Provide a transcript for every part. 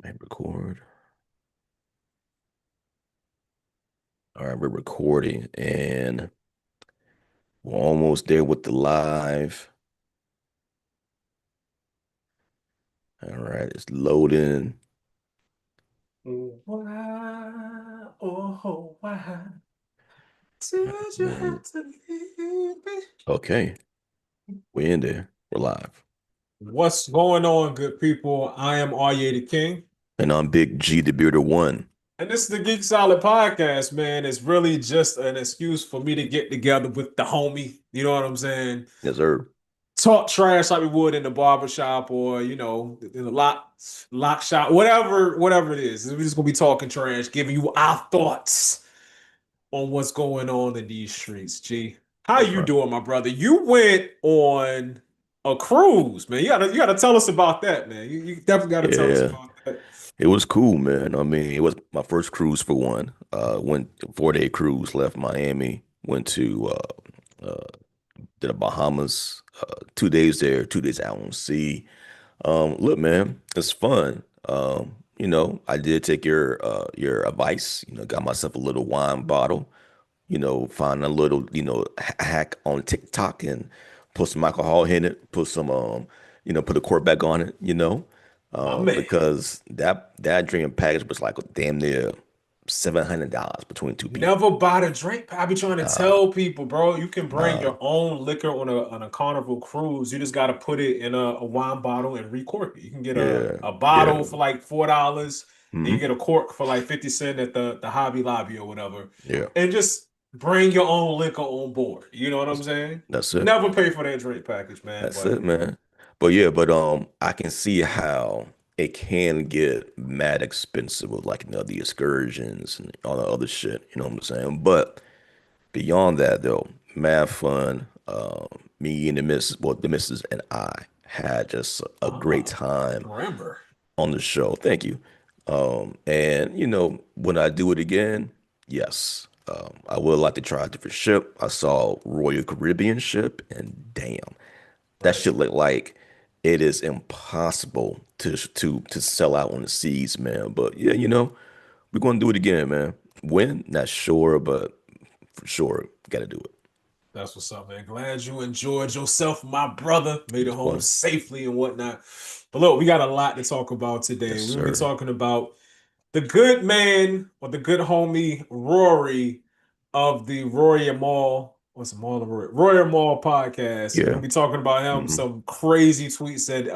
Hit record. All right, we're recording and we're almost there with the live. All right, it's loading. Why, oh, why All right, did you man. have to leave me? Okay, we're in there. We're live. What's going on, good people? I am Arye the King, And I'm Big G the Bearded One. and this is the Geek Solid Podcast, man. It's really just an excuse for me to get together with the homie. You know what I'm saying? Yes, sir. Talk trash like we would in the barbershop or, in the lock shop, whatever it is. We're just gonna be talking trash, giving you our thoughts on what's going on in these streets. G, how That's you right. doing, my brother? You went on a cruise, man. You gotta tell us about that, man. You definitely gotta tell us Yeah, about that. it was cool, man. I mean, it was my first cruise for one. Went 4 day cruise, left Miami, went to to the Bahamas, 2 days there, 2 days out on sea. Look, man, it's fun. I did take your advice. Got myself a little wine bottle. Find a little hack on TikTok and put some alcohol in it. Put some put a cork back on it. My man. Because that drinking package was like damn near $700 between two people. Never buy the drink. I be trying to Nah, tell people, bro, you can bring nah, your own liquor on a Carnival cruise. You just got to put it in a wine bottle and recork it. You can get a, yeah, a yeah, bottle for like $4, and you hmm get a cork for like 50 cents at the Hobby Lobby or whatever. yeah. And just bring your own liquor on board. You know what I'm That's, saying? that's it. Never pay for that drink package, man. That's But it, man. But yeah, but I can see how it can get mad expensive with like the excursions and all the other shit. You know what I'm saying? But beyond that though, mad fun. Me and the missus and I had just a great time remember. on the show. Thank you. And when I do it again, yes, I would like to try a different ship. I saw Royal Caribbean ship, and damn. That Right. shit look like it is impossible to sell out on the seas, man. But yeah, we're gonna do it again, man. When? Not sure, but for sure, gotta do it. That's what's up, man. Glad you enjoyed yourself, my brother. It Made it was home fun. safely and whatnot. But look, we got a lot to talk about today. Yes, We're gonna be sir. talking about the good man or the good homie Rory of the Rory Mall. What's the Mall of Rory? Rory Mall podcast. We're Yeah. gonna be talking about him. hmm Some crazy tweets that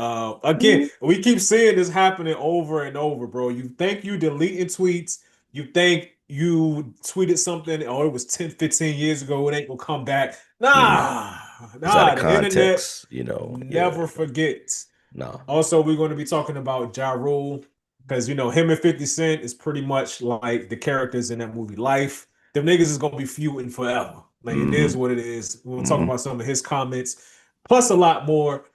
again, we keep seeing this happening over and over, bro. You think you deleting tweets, you think you tweeted something, oh, it was 10, 15 years ago, it ain't gonna come back. hmm Nah, It's out nah, of the internet context, Yeah. never forgets. No. Also, we're going to be talking about Ja Rule because him and 50 Cent is pretty much like the characters in that movie Life. Them niggas is gonna be feuding forever. Like it hmm is what it is. We're gonna talk hmm about some of his comments, plus a lot more.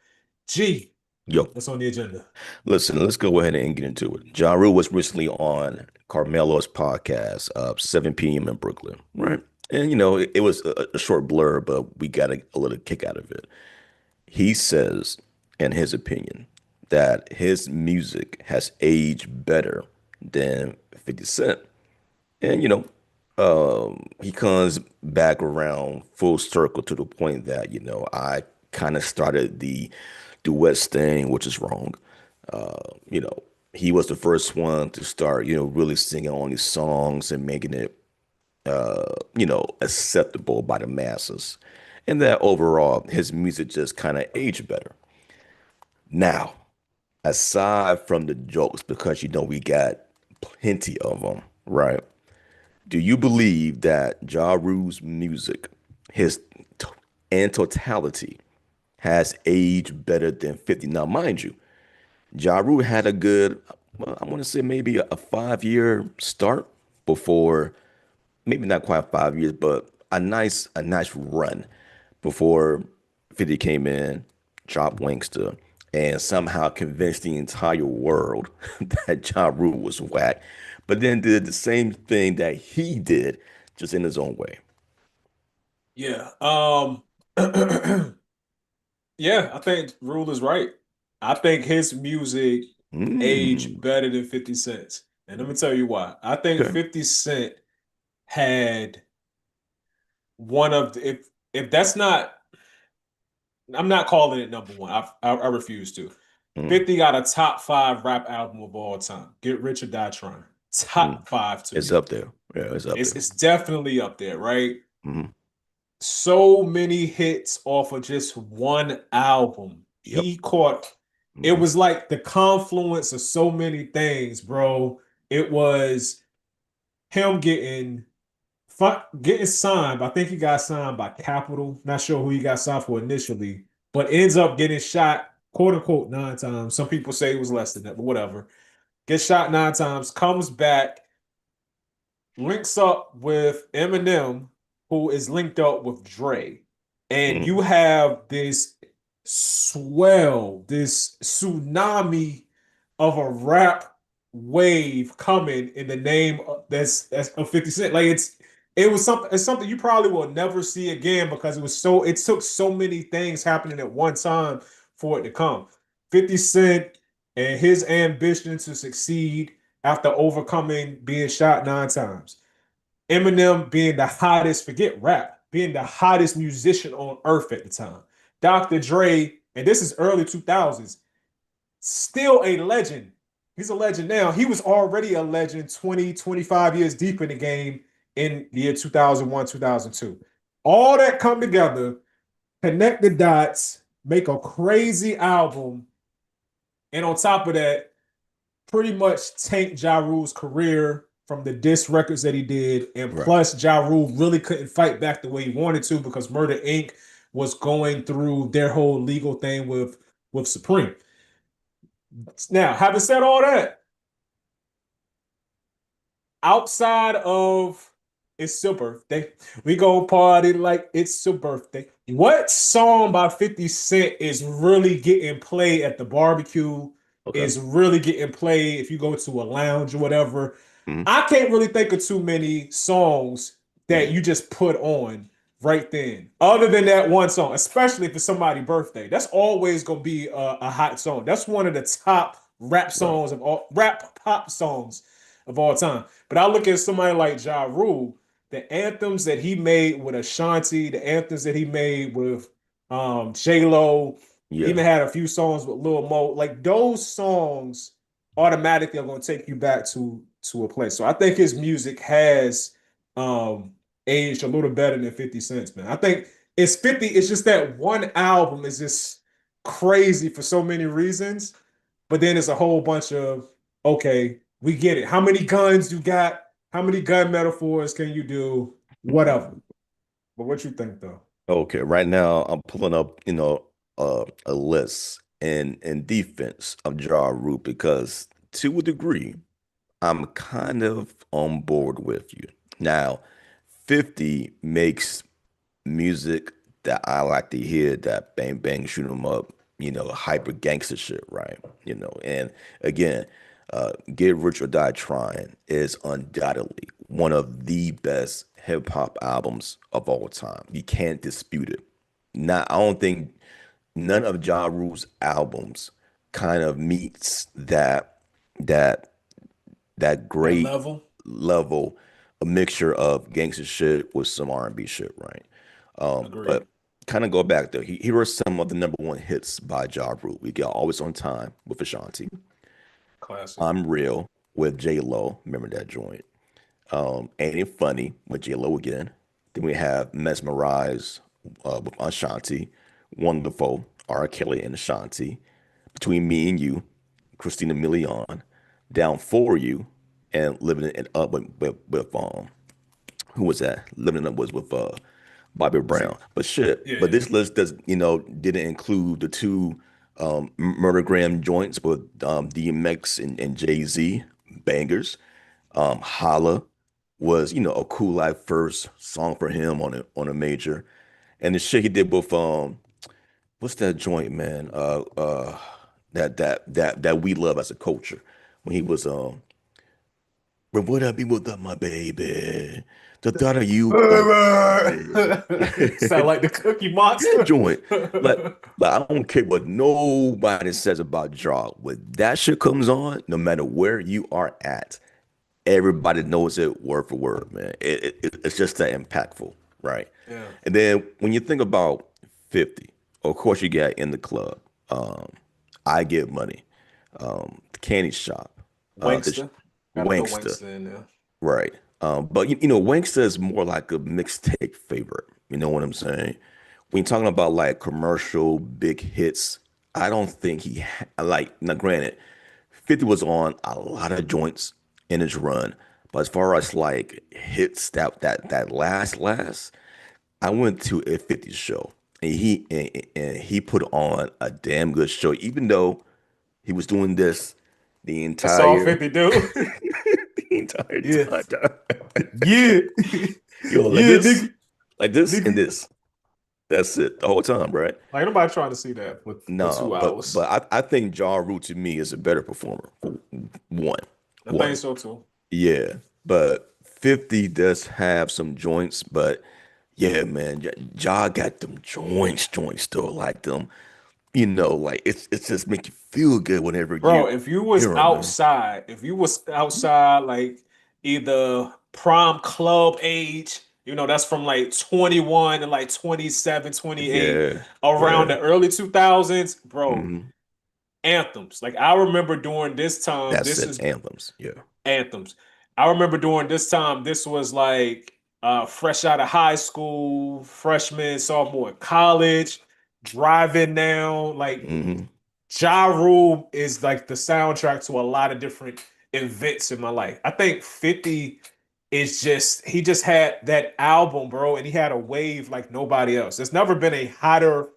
G, Yo, what's on the agenda? listen, let's go ahead and get into it. Ja Rule was recently on Carmelo's podcast, 7 p.m. in Brooklyn, right? And it was a short blur, but we got a little kick out of it. He says, in his opinion, that his music has aged better than 50 Cent. And he comes back around full circle to the point that, I kind of started the duets thing, which is wrong. Uh, you know, he was the first one to start, really singing on these songs and making it acceptable by the masses. And that overall, his music just kind of aged better. Now, aside from the jokes, because we got plenty of them, right? Do you believe that Ja Rule's music, his t- in totality, has aged better than 50? Now, mind you, Ja Rule had a good, well, I want to say maybe a 5 year start before, maybe not quite 5 years, but a nice run before 50 came in, dropped Wankster, and somehow convinced the entire world that Ja Rule was whack, but then did the same thing that he did, just in his own way. Yeah. Yeah, I think Rule is right. I think his music. age Mm. better than 50 Cent. And let me tell you why. I think Okay. 50 Cent had one of the, if that's not, I'm not calling it number one. I refuse to. Mm. 50 got a top five rap album of all time. Get Rich or Die Trying. Mm. Top five to It's me. up there. Yeah, it's up there. It's definitely up there, right? Hmm. So many hits off of just one album. Yep. He caught, it Hmm. was like the confluence of so many things, bro. It was him getting signed. I think he got signed by Capitol. Not sure who he got signed for initially, but ends up getting shot, quote unquote, 9 times. Some people say it was less than that, but whatever. Gets shot 9 times, comes back, links up with Eminem, who is linked up with Dre. And Mm. you have this swell, this tsunami of a rap wave coming in the name of that's of 50 Cent. Like it's something you probably will never see again because it took so many things happening at one time for it to come. 50 Cent and his ambition to succeed after overcoming being shot 9 times. Eminem being the hottest, forget rap, being the hottest musician on earth at the time. Dr. Dre, and this is early 2000s, still a legend. He's a legend now. He was already a legend 20, 25 years deep in the game in the year 2001, 2002. All that come together, connect the dots, make a crazy album, and on top of that, pretty much tanked Ja Rule's career from the diss records that he did. And Right. plus, Ja Rule really couldn't fight back the way he wanted to because Murder Inc. was going through their whole legal thing with Supreme. Now, having said all that, outside of it's your birthday, we go party like it's your birthday. What song by 50 Cent is really getting played at the barbecue? Okay. Is really getting played if you go to a lounge or whatever? Hmm. I can't really think of too many songs that Mm. you just put on right then, other than that one song, especially if it's somebody's birthday. That's always gonna be a hot song. That's one of the top Right. rap pop songs of all time. But I look at somebody like Ja Rule, the anthems that he made with Ashanti, the anthems that he made with J Lo, Yeah. even had a few songs with Lil Mo. Like those songs automatically are going to take you back to a place. So I think his music has um aged a little better than 50 Cents, man. I think it's 50, it's just that one album is just crazy for so many reasons. But then it's a whole bunch of okay, we get it. How many guns you got? How many gun metaphors can you do? Whatever. But what you think though? Okay. Right now, I'm pulling up, a list in defense of Ja Rule because to a degree, I'm kind of on board with you. Now, 50 makes music that I like to hear, that bang bang shoot 'em up, hyper gangster shit, right? And again, Get Rich or Die Trying is undoubtedly one of the best hip hop albums of all time. You can't dispute it. Not, I don't think none of Ja Rule's albums kind of meets that that That great level? level, a mixture of gangster shit with some R&B shit, right? But Agreed. kind of go back though. Here are some of the number one hits by Ja Rule. We got Always on Time with Ashanti. Classic. I'm Real with J Lo. Remember that joint? Ain't It Funny with J Lo again. Then we have Mesmerize with Ashanti. Wonderful, R. Kelly and Ashanti. Between Me and You, Christina Milian. Down for You, and Living It Up with who was that? Living It Up was with Bobby Was it? Brown. But shit, but Yeah. this list does, didn't include the two Murdergram joints with DMX and Jay-Z bangers. Holla was, a Cool Life first song for him on a major. And the shit he did with what's that joint, man? That we love as a culture. When he was where would I be without my baby? the thought of you, like, Sound like the Cookie that Monster. joint, like I don't care what nobody says about Ja. When that shit comes on, no matter where you are at, everybody knows it word for word, man. It's just that impactful, right? Yeah. And then when you think about 50, of course you got In the Club, um, I Get Money, The Candy Shop, the Wankster. Gotta throw Wankster, Wankster in there. right? But Wankster is more like a mixtape favorite. You know what I'm saying? When you're talking about like commercial big hits, I don't think like, now granted, 50 was on a lot of joints in his run, but as far as like hits that last, I went to a 50 show and he put on a damn good show, even though he was doing this the That's all entire 50 do. the entire Yeah. time. Yeah. Yo, Yeah, nigga. like this, and Nigga. this. That's it the whole time, right? Like nobody trying to see that for No, 2 hours. I think Ja Rule to me is a better performer. One, I think one, so too. yeah. But 50 does have some joints, but yeah, man, Ja got them joints still like them. Like it's just make you feel good whenever Bro, you if you was hear them, man. outside, if you was outside like either prime club age, that's from like 21 to like 27, 28, Yeah, around yeah. the early 2000s, bro, Hmm. anthems. Like I remember during this time, That's this it. is Anthems. Yeah. anthems. I remember during this time, this was like fresh out of high school, freshman, sophomore in college, driving now, like Hmm. Ja Rule is like the soundtrack to a lot of different events in my life. I think 50 is he just had that album, bro, and he had a wave like nobody else. There's never been a hotter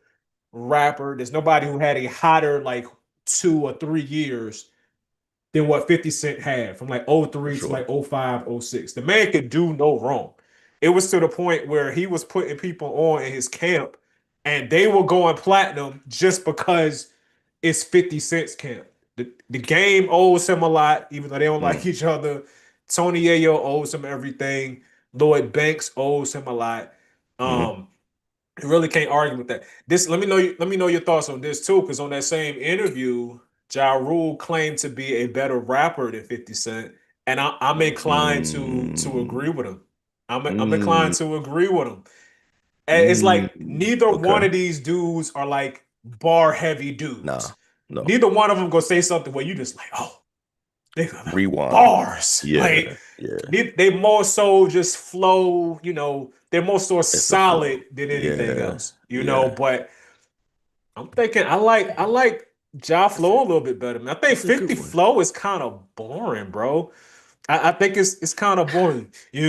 rapper. There's nobody who had a hotter like 2 or 3 years than what 50 Cent had from like For '03 to sure. like '05, '06. The man could do no wrong. It was to the point where he was putting people on in his camp and they were going platinum just because it's 50 Cent's camp. The game owes him a lot, even though they don't like Mm. each other. Tony Yayo owes him everything. Lloyd Banks owes him a lot. Hmm. You really can't argue with that. Let me know your thoughts on this too, because on that same interview, Ja Rule claimed to be a better rapper than 50 Cent, and I'm inclined to Mm. agree with him. I'm inclined Mm. to agree with him. And it's like Mm. neither one Okay. of these dudes are like bar heavy Nah. dudes. No. Neither one of them gonna say something where you just like, oh, they got Rewind. bars. Like Yeah. Yeah. they more so just flow, they're more so It's the flow. solid than anything Yeah. else, Yeah. But I'm thinking I like Ja That's Flow a it. little bit better, man. I think That's a good 50 one. Flow is kind of boring, bro. I think it's kind of boring. Get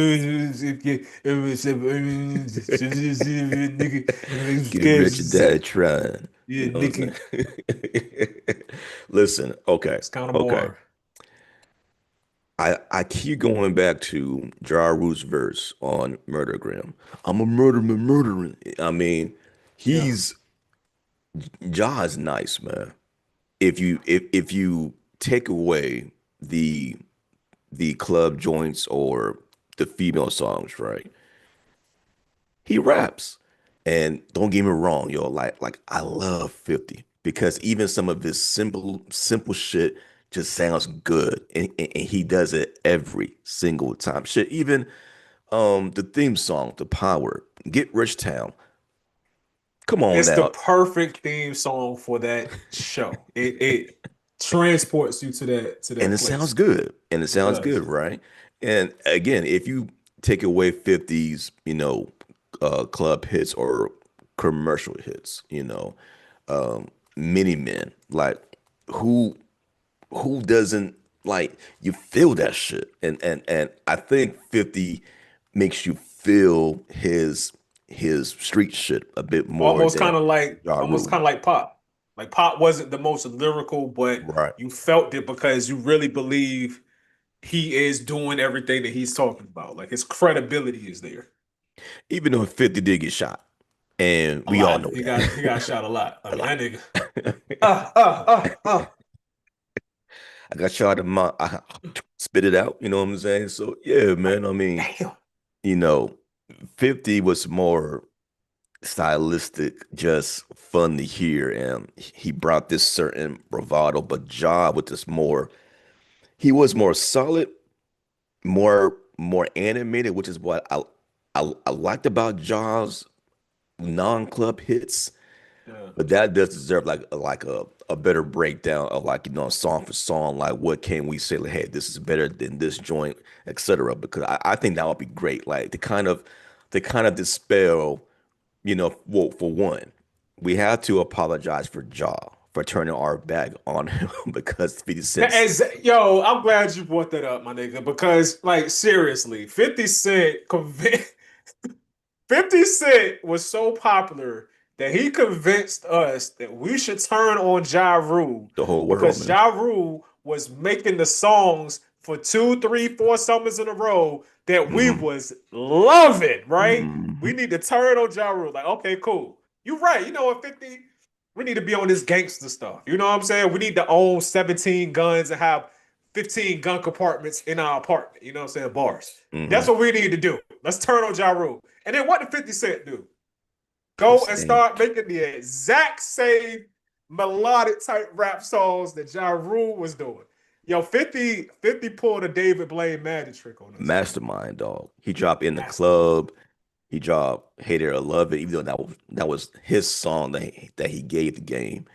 rich or die trying. You Yeah, know what nigga. I'm saying? Listen, okay. It's kind of Okay. boring. I keep going back to Ja Rule's verse on Murdergram. I'm a murderer, murdering. I mean, Yeah. he's Ja is nice, man. If you take away the the club joints or the female songs, right? He raps. And don't get me wrong, yo, like I love 50 because even some of his simple shit just sounds good. And he does it every single time. Shit, even the theme song, The Power, Get Rich Town. Come on It's the now. perfect theme song for that show. It transports you to And that it sounds place. good. And it It sounds does. good, right? And again, if you take away 50's, club hits or commercial hits, mini men, like who who doesn't like you feel that shit? And I think 50 makes you feel his street shit a bit more Almost than kind of like Ja almost Rule. kind of like Pop. Like Pop wasn't the most lyrical, but Right. you felt it because you really believe he is doing everything that he's talking about. Like his credibility is there. Even though 50 did get shot. And A we all lot. know He got shot a that. lot. I A mean lot. that nigga. I Ah ah ah ah. got shot in my I spit it out, you know what I'm saying? So yeah, Like man. I mean, damn. you know, 50 was more stylistic, just fun to hear, and he brought this certain bravado, but Ja with this more, he was more solid, more animated, which is what I liked about Ja's non-club hits. Yeah. But that does deserve like a better breakdown of like song for song, like what can we say, like, hey, this is better than this joint, etc. Because I think that would be great, like to kind of dispel, well, for one, we have to apologize for Ja for turning our back on him because 50 Cent. Yo, I'm glad you brought that up, my nigga, because like seriously, 50 Cent was so popular that he convinced us that we should turn on Ja Rule The whole world, because man. Ja Rule was making the songs for 2, 3, 4 summers in a row that we Hmm. was loving, right? We Hmm. need to turn on Ja Rule. Like, okay, cool. You right. You know what, 50? We need to be on this gangster stuff. You know what I'm saying? We need to own 17 guns and have 15 gun compartments in our apartment. You know what I'm saying? Bars. That's Hmm. what we need to do. Let's turn on Ja Rule. And then what did 50 Cent do? The Go and same. start making the exact same melodic type rap songs that Ja Rule was doing. Yo, 50 pulled a David Blaine magic trick on us, man. Mastermind, dog. He dropped In the Mastermind. Club. He dropped Hate It or Love It, even though that was his song that he gave the game.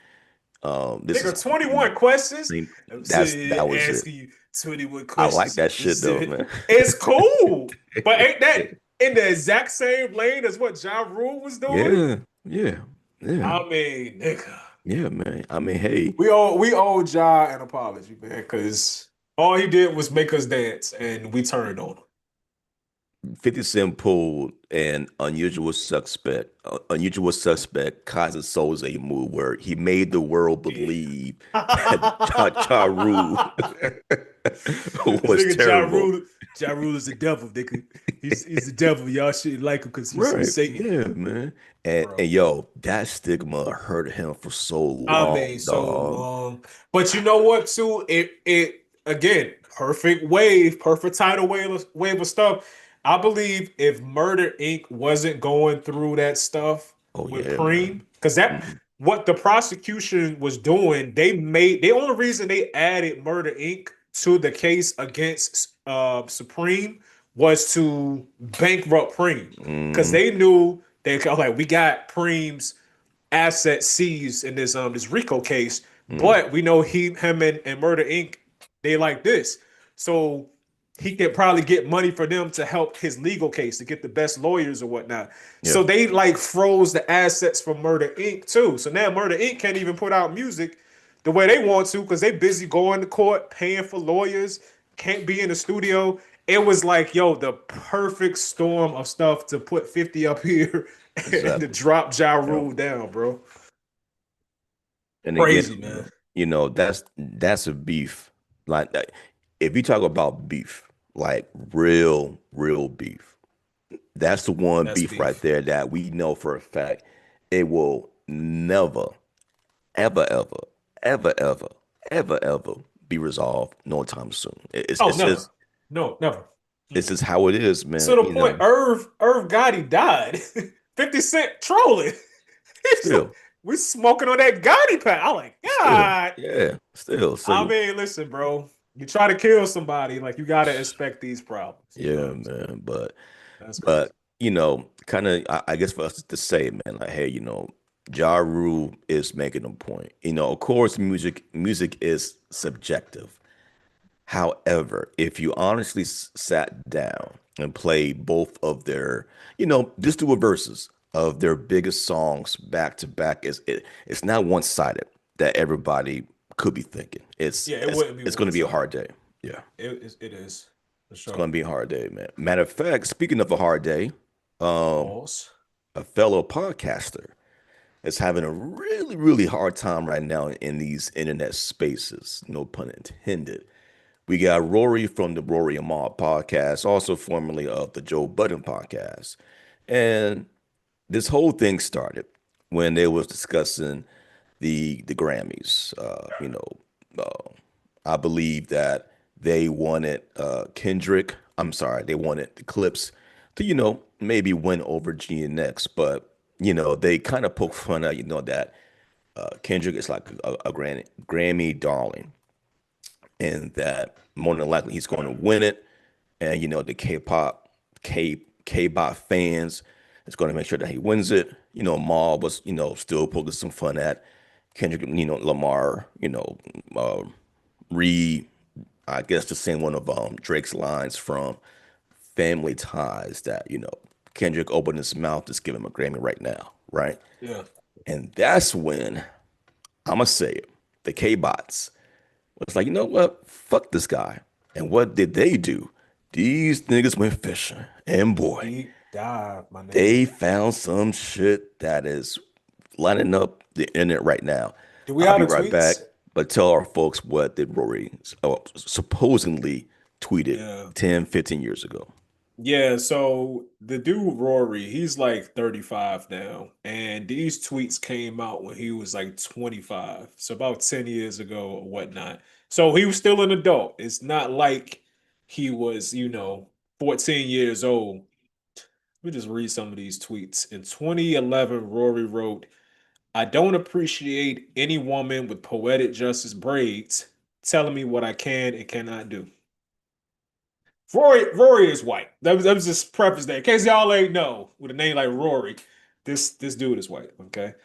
This is Nigga, how we 21 questions. think. I'm That sitting was it. asking you 21 I like questions. that shit though, man. It's cool. But ain't that in the exact same lane as what Ja Rule was doing? Yeah, yeah, yeah, I mean, nigga. yeah, man. I mean, hey, We owe Ja an apology, man, because all he did was make us dance and we turned on 50 Cent pulled an unusual suspect, Kaiser Soze move where he made the world him. believe that Ja Rule This was nigga Ja terrible. Rule, Ja Rule is the devil, nigga. He's the devil. Y'all shouldn't like him because he's Right. Satan, Yeah, man. And bro. yo, that stigma hurt him for so I long, mean, so dog. long. But you know what, too? It again, perfect wave, perfect tidal wave of stuff. I believe if Murder Inc. wasn't going through that stuff Oh with yeah, Preem, man. because that Mhm. what the prosecution was doing, the only reason they added Murder Inc. to the case against Supreme was to bankrupt Preem. Because Mhm. they knew they like we got Preem's assets seized in this RICO case, Mhm. but we know him and Murder Inc. They like this, so he could probably get money for them to help his legal case to get the best lawyers or whatnot. Yeah. So they like froze the assets for Murder Inc. too. So now Murder Inc. can't even put out music the way they want to because they busy going to court, paying for lawyers, can't be in the studio. It was like, yo, the perfect storm of stuff to put 50 up here and to Exactly. drop Ja Yeah. Rule down, bro. And again, Crazy, man. that's a beef. Like that. If you talk about beef, like real beef, that's the one That's beef right beef. there that we know for a fact it will never, ever, ever, ever, ever, ever be resolved no time soon. It's Oh, it's never. just No, never. it's just how it is, To man. the point, Irv Gotti died. 50 Cent trolling. He's like, Still, we smoking on that Gotti pack. I'm like, still, God. yeah, still. I So mean, listen, bro. You try to kill somebody, like you gotta expect these problems. You know what yeah, I'm saying? man. But That's crazy. but kind of, I guess for us to say, man, like, hey, Ja Rule is making a point. Of course, music is subjective. However, if you honestly sat down and played both of their, just do a verses of their biggest songs back to back, it's not one-sided that everybody could be thinking. It's Yeah, it it's wouldn't be it's going one to be a sided. hard day. Yeah, It is for it's going sure. to be a hard day, man. Matter of fact, speaking of a hard day, um, Pause. a fellow podcaster is having a really, really hard time right now in these internet spaces. No pun intended. We got Rory from the Rory and Maul podcast, also formerly of the Joe Budden podcast. And this whole thing started when they was discussing the Grammys. Uh, I believe that they wanted Kendrick. I'm sorry, they wanted the Clips to, maybe win over GNX, but they kind of poke fun at, that Kendrick is like a Grammy darling, and that more than likely he's going to win it. And the K-pop fans is going to make sure that he wins it. Maul was, still poking some fun at Kendrick, Lamar, uh, re, I guess the same one of Drake's lines from Family Ties that, Kendrick opened his mouth to give him a Grammy right now, right? Yeah. And that's when I'ma say it, the K-bots was like, you know what? Fuck this guy. And what did they do? These niggas went fishing, and boy, Deep dive, my nigga. they found some shit that is lining up the internet right now. Do we I'll have be the right back, tweets? but tell our folks what did Rory supposedly tweeted Yeah. 10, 15 years ago. Yeah, so the dude Rory, he's like 35 now, and these tweets came out when he was like 25, so about 10 years ago or whatnot. So he was still an adult. It's not like he was, 14 years old. Let me just read some of these tweets. In 2011, Rory wrote, I don't appreciate any woman with poetic justice braids telling me what I can and cannot do. Rory is white. That was just preface there. In case y'all ain't know, with a name like Rory, this dude is white. Okay.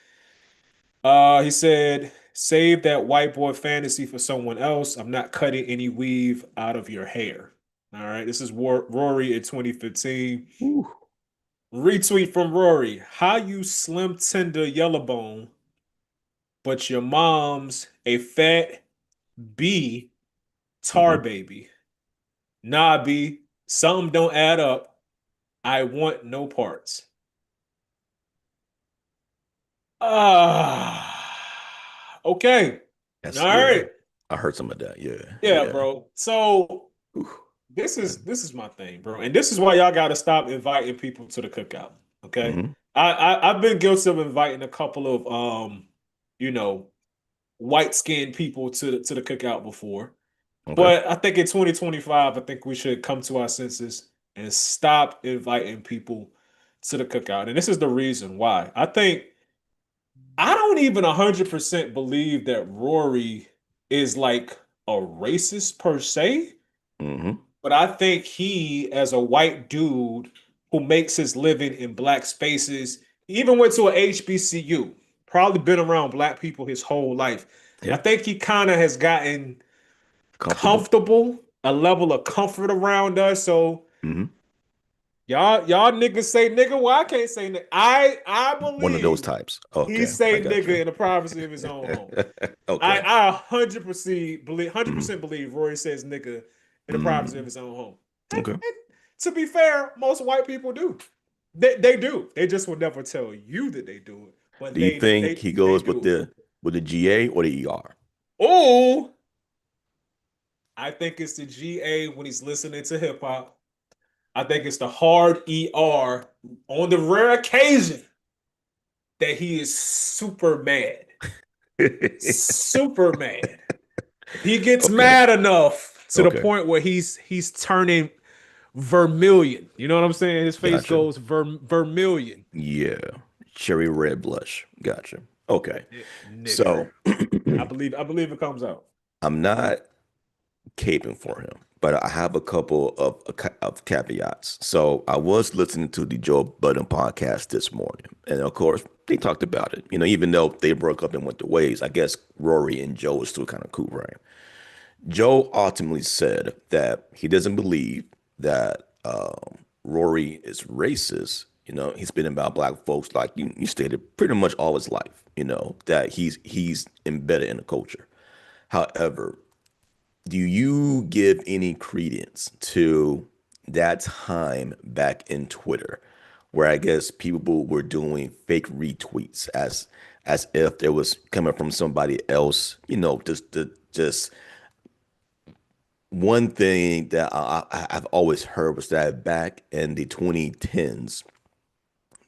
He said, "Save that white boy fantasy for someone else. I'm not cutting any weave out of your hair." All right. This is Rory in 2015. Ooh. Retweet from Rory. How you slim tender yellow bone, but your mom's a fat B tar Mhm. baby. Nah, B. Something don't add up. I want no parts. Okay. All That's yeah. right. I heard some of that. Yeah, Yeah, yeah. bro. So Ooh, this is my thing, bro. And this is why y'all gotta stop inviting people to the cookout. Okay. hmm I've been guilty of inviting a couple of you know, white skinned people to the cookout before. Okay. But I think in 2025, I think we should come to our senses and stop inviting people to the cookout. And this is the reason why. I don't even 100% believe that Rory is like a racist per se, hmm but I think he, as a white dude who makes his living in black spaces, he even went to a HBCU, probably been around black people his whole life. I Yeah. think he kind of has gotten Comfortable. comfortable, a level of comfort around us. So hmm y'all niggas say nigga. Well, I can't say nigga. I One of those believe types. he Okay, I say got nigga you. in the privacy of his own home. I Okay. I 100% believe 100% believe Rory says nigga in the privacy of Mm, his own home. okay. And to be fair, most white people do. They do. They just will never tell you that they do it, but Do you think he they goes do. with the GA or the ER? Oh, I think it's the GA when he's listening to hip hop. I think it's the hard ER on the rare occasion that he is super mad. Super mad. If he gets Okay. mad enough to the Okay. point where he's turning vermilion, you know what I'm saying? His face Gotcha. goes vermilion. Yeah. Cherry red blush. Gotcha. Okay. Nigger. So I believe it comes out. I'm not caping for him, but I have a couple of caveats. So I was listening to the Joe Budden podcast this morning, and of course they talked about it. Even though they broke up and went their ways, I guess Rory and Joe is still kind of cool, right? Joe ultimately said that he doesn't believe that Rory is racist. He's been about black folks, like you stated, pretty much all his life. That he's embedded in the culture. However, do you give any credence to that time back in Twitter, where I guess people were doing fake retweets as if it was coming from somebody else? Just one thing that I've always heard was that back in the 2010s,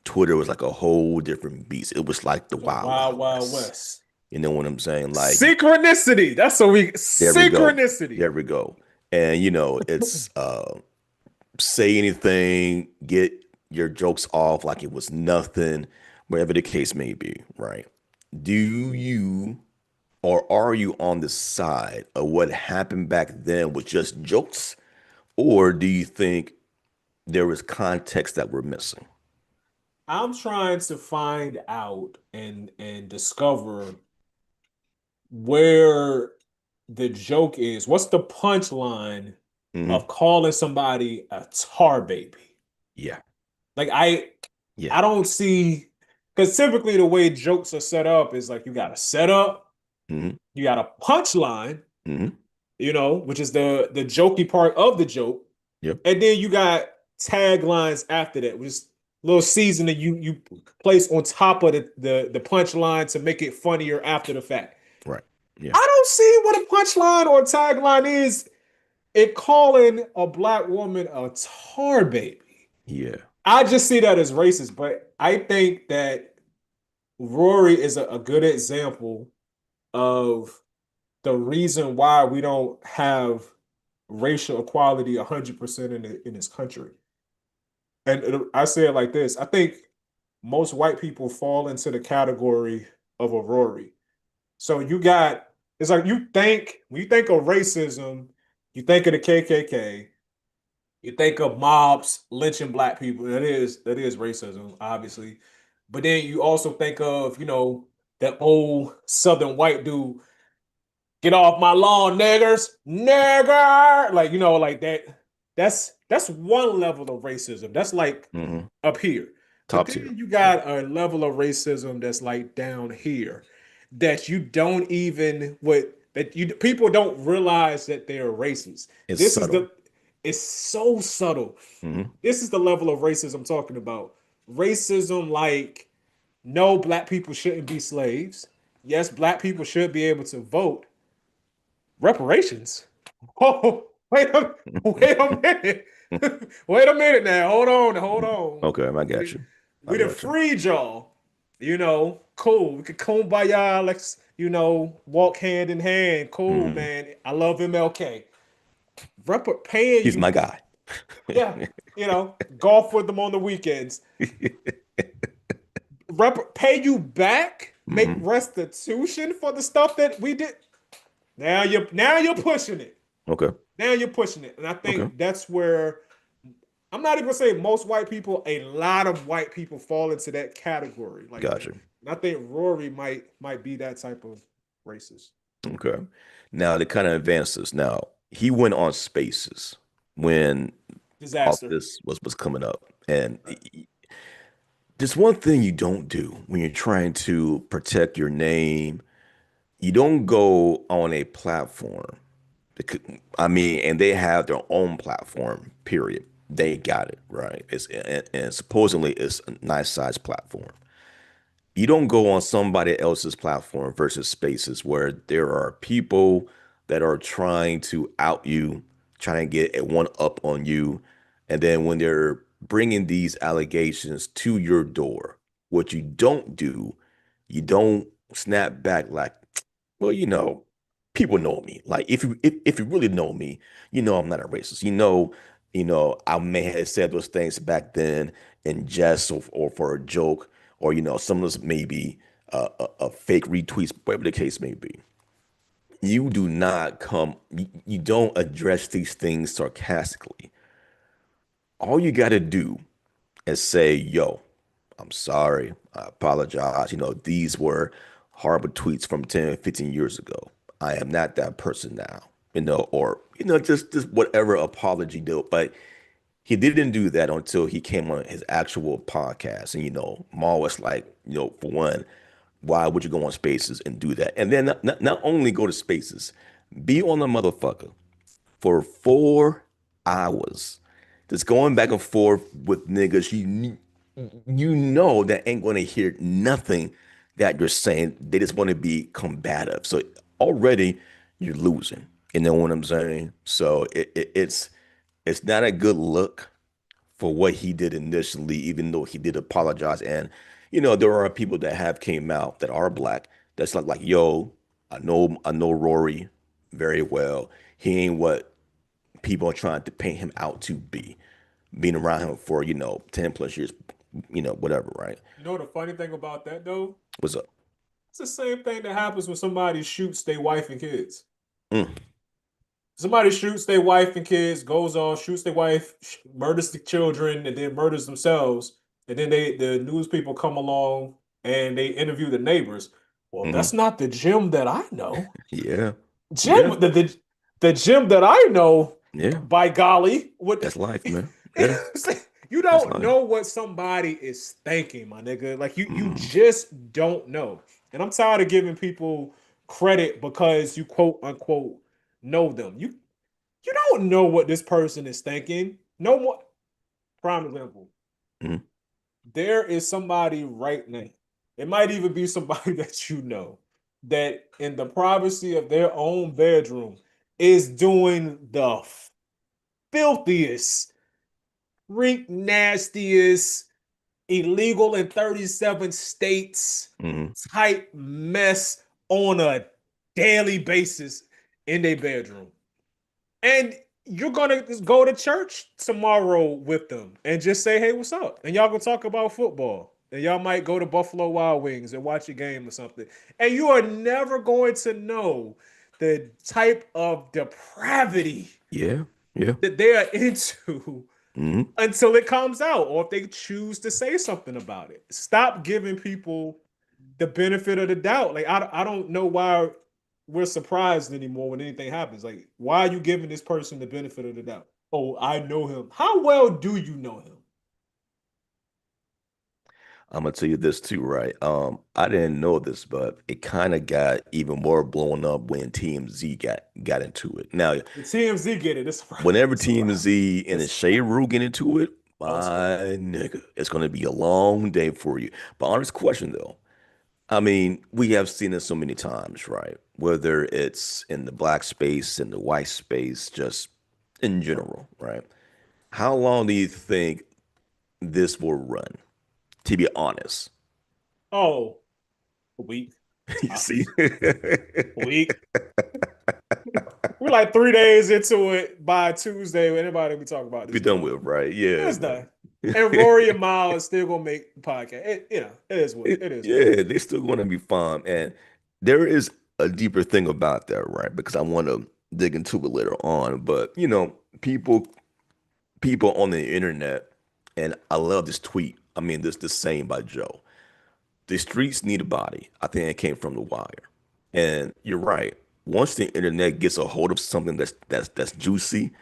Twitter was like a whole different beast. It was like the The Wild Wild Wild Wild West. West. You know what I'm saying? Like, Synchronicity. That's what we there we go. synchronicity. There we go. And it's say anything, get your jokes off like it was nothing, whatever the case may be, right? Do you or are you on the side of what happened back then was just jokes, or do you think there was context that we're missing? I'm trying to find out and discover where the joke is. What's the punchline Hmm. of calling somebody a tar baby? Yeah, Like I yeah. don't see, because typically the way jokes are set up is like you got a setup, Hmm. you got a punchline, Hmm. which is the jokey part of the joke, Yep. and then you got taglines after that, which is a little seasoning you place on top of the punchline to make it funnier after the fact. Right. Yeah. I don't see what a punchline or a tagline is. It calling a black woman a tar baby. Yeah. I just see that as racist, but I think that Rory is a good example of the reason why we don't have racial equality 100% in this country. And I say it like this. I think most white people fall into the category of a Rory. So it's like when you think of racism, you think of the KKK, you think of mobs lynching black people. That is racism, obviously. But then you also think of, that old Southern white dude, get off my lawn, niggers, nigger. Like, like that. That's one level of racism. That's like Hmm. up here. But Top tier. then you Yeah. got a level of racism that's like down here that you don't even what that you people don't realize that they're racist. It's This is subtle. the it's so subtle. Hmm. This is the level of racism I'm talking about. Racism like no, black people shouldn't be slaves. Yes, black people should be able to vote. Reparations. Oh, wait a minute. Wait a minute now. Hold on. Okay, I got We you. I we done got you. freed y'all. Cool. We could kumbaya, let's, walk hand in hand. Cool, Hmm. man. I love MLK. Paying He's you, my guy. yeah, golf with them on the weekends. Pay you back, make Hmm. restitution for the stuff that we did. Now you're pushing it. Okay. Now you're pushing it. And I Okay. think that's where I'm not even saying most white people, a lot of white people fall into that category like that. Gotcha. And I think Rory might be that type of racist. Okay. Now the kind of advances. Now he went on Spaces when all Disaster. this was coming up, and Right. there's one thing you don't do when you're trying to protect your name. You don't go on a platform. I mean, and they have their own platform. Period. They got it right. And supposedly it's a nice size platform. You don't go on somebody else's platform versus spaces where there are people that are trying to out you, trying to get a one up on you. And then when they're bringing these allegations to your door, what you don't do, you don't snap back like, well, people know me. Like if you really know me, I'm not a racist. I may have said those things back then in jest or for a joke, or some of those may be a fake retweets, whatever the case may be. You do not come, you don't address these things sarcastically. All you got to do is say, yo, I'm sorry. I apologize. These were horrible tweets from 10, 15 years ago. I am not that person now, or, just whatever apology do. But he didn't do that until he came on his actual podcast. And, Maul was like, for one, why would you go on Spaces and do that? And then not only go to Spaces, be on the motherfucker for 4 hours, just going back and forth with niggas that ain't going to hear nothing that you're saying. They just want to be combative. So already you're losing. You know what I'm saying? So it's not a good look for what he did initially, even though he did apologize. And there are people that have came out that are black that's like yo, I know Rory very well. He ain't what people are trying to paint him out to be. being around him for, 10 plus years, whatever, right? You know the funny thing about that though? What's up? It's the same thing that happens when somebody shoots their wife and kids. Mm, Somebody shoots their wife and kids, goes off, shoots their wife, murders the children, and then murders themselves. And then the news people come along and they interview the neighbors. Well, hmm that's not the Jim that I know. Yeah. Jim, Yeah. the Jim that I know, Yeah. by golly, what That's life, man. Yeah. you That's don't life. know what somebody is thinking, my nigga. Like you Mm, just don't know. And I'm tired of giving people credit because you quote unquote know them. You don't know what this person is thinking. No more. Prime example. mm, There is somebody right now. It might even be somebody that you know that in the privacy of their own bedroom is doing the filthiest, freak nastiest, illegal in 37 states mm. type mess on a daily basis in their bedroom. And you're gonna go to church tomorrow with them and just say, "Hey, what's up?" And y'all gonna talk about football. And y'all might go to Buffalo Wild Wings and watch a game or something. And you are never going to know the type of depravity Yeah. Yeah. that they are into Mm, until it comes out, or if they choose to say something about it. Stop giving people the benefit of the doubt. Like I don't know why we're surprised anymore when anything happens. Like, why are you giving this person the benefit of the doubt? Oh, I know him. How well do you know him? I'm gonna tell you this too, right? I didn't know this, but it kind of got even more blown up when TMZ got into it. Now, The TMZ get it. whenever It's a wrap. TMZ and the It's Shade Room get into it, oh, it's a wrap. my nigga, it's gonna be a long day for you. But honest question though, I mean, we have seen it so many times, right? Whether it's in the black space, in the white space, just in general, right? How long do you think this will run? To be honest, Oh, a week. you see, be A week. We're like 3 days into it. By Tuesday, anybody we talk about this done done. with, right? Yeah, It's done. man. And Rory and Miles still gonna make the podcast. It is what it is. Yeah, they still going to be fun, and there is a deeper thing about that, right? Because I want to dig into it later on, but people on the internet, and I love this tweet. I mean, this saying by Joe. The streets need a body. I think it came from The Wire. And you're right. Once the internet gets a hold of something that's juicy,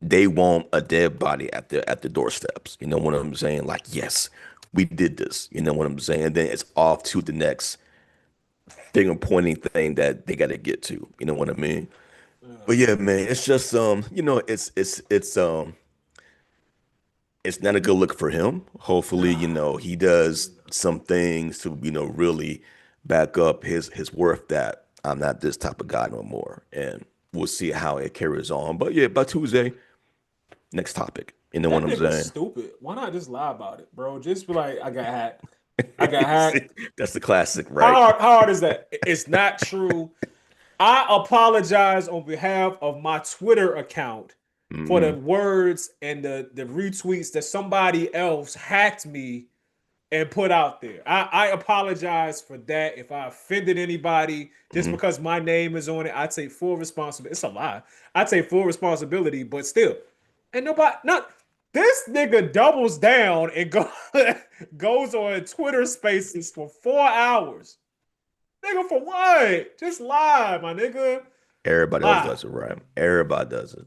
they want a dead body at the doorsteps. You know what I'm saying? Like, yes, we did this. You know what I'm saying? And then it's off to the next finger pointing thing that they got to get to. You know what I mean? But yeah, man, it's just it's not a good look for him. Hopefully, he does some things to, really back up his worth that I'm not this type of guy no more. And we'll see how it carries on. But yeah, by Tuesday, next topic. You know what That I'm nigga's saying? stupid. Why not just lie about it, bro? Just be like, I got hacked. I got hacked. See, that's the classic, How right? hard, how hard is that? It's not true. I apologize on behalf of my Twitter account for the Hmm words and the retweets that somebody else hacked me and put out there. I apologize for that. If I offended anybody just hmm because my name is on it, I take full responsibility. It's a lie. I take full responsibility, but still, and nobody, not this nigga doubles down and goes on Twitter Spaces for 4 hours. Nigga, for what? Just lie, my nigga. Everybody else Lie. does it, right? Everybody does it.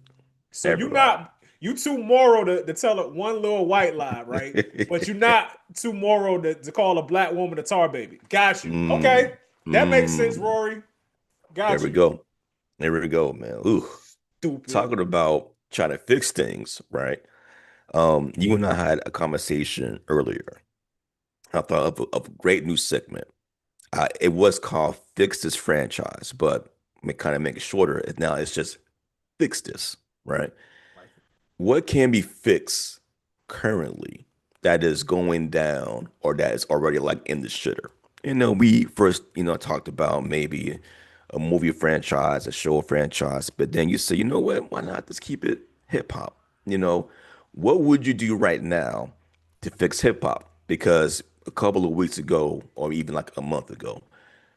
So Everybody. you too moral to tell it one little white lie, right? But you're not too moral to call a black woman a tar baby. Got you. Okay. mm, That makes sense, mm. Rory. There Got we you. go. There we go, man. Ooh, Stupid. talking about trying to fix things, right? You and I had a conversation earlier. I thought of a great new segment. It was called Fix This Franchise, but kind of make it shorter. Now it's just Fix This, right? Like, What can be fixed currently that is going down or that is already like in the shitter? We first, talked about maybe a movie franchise, a show franchise, but then you say, you know what? Why not just keep it hip hop? You know, What would you do right now to fix hip hop? Because a couple of weeks ago, or even like a month ago,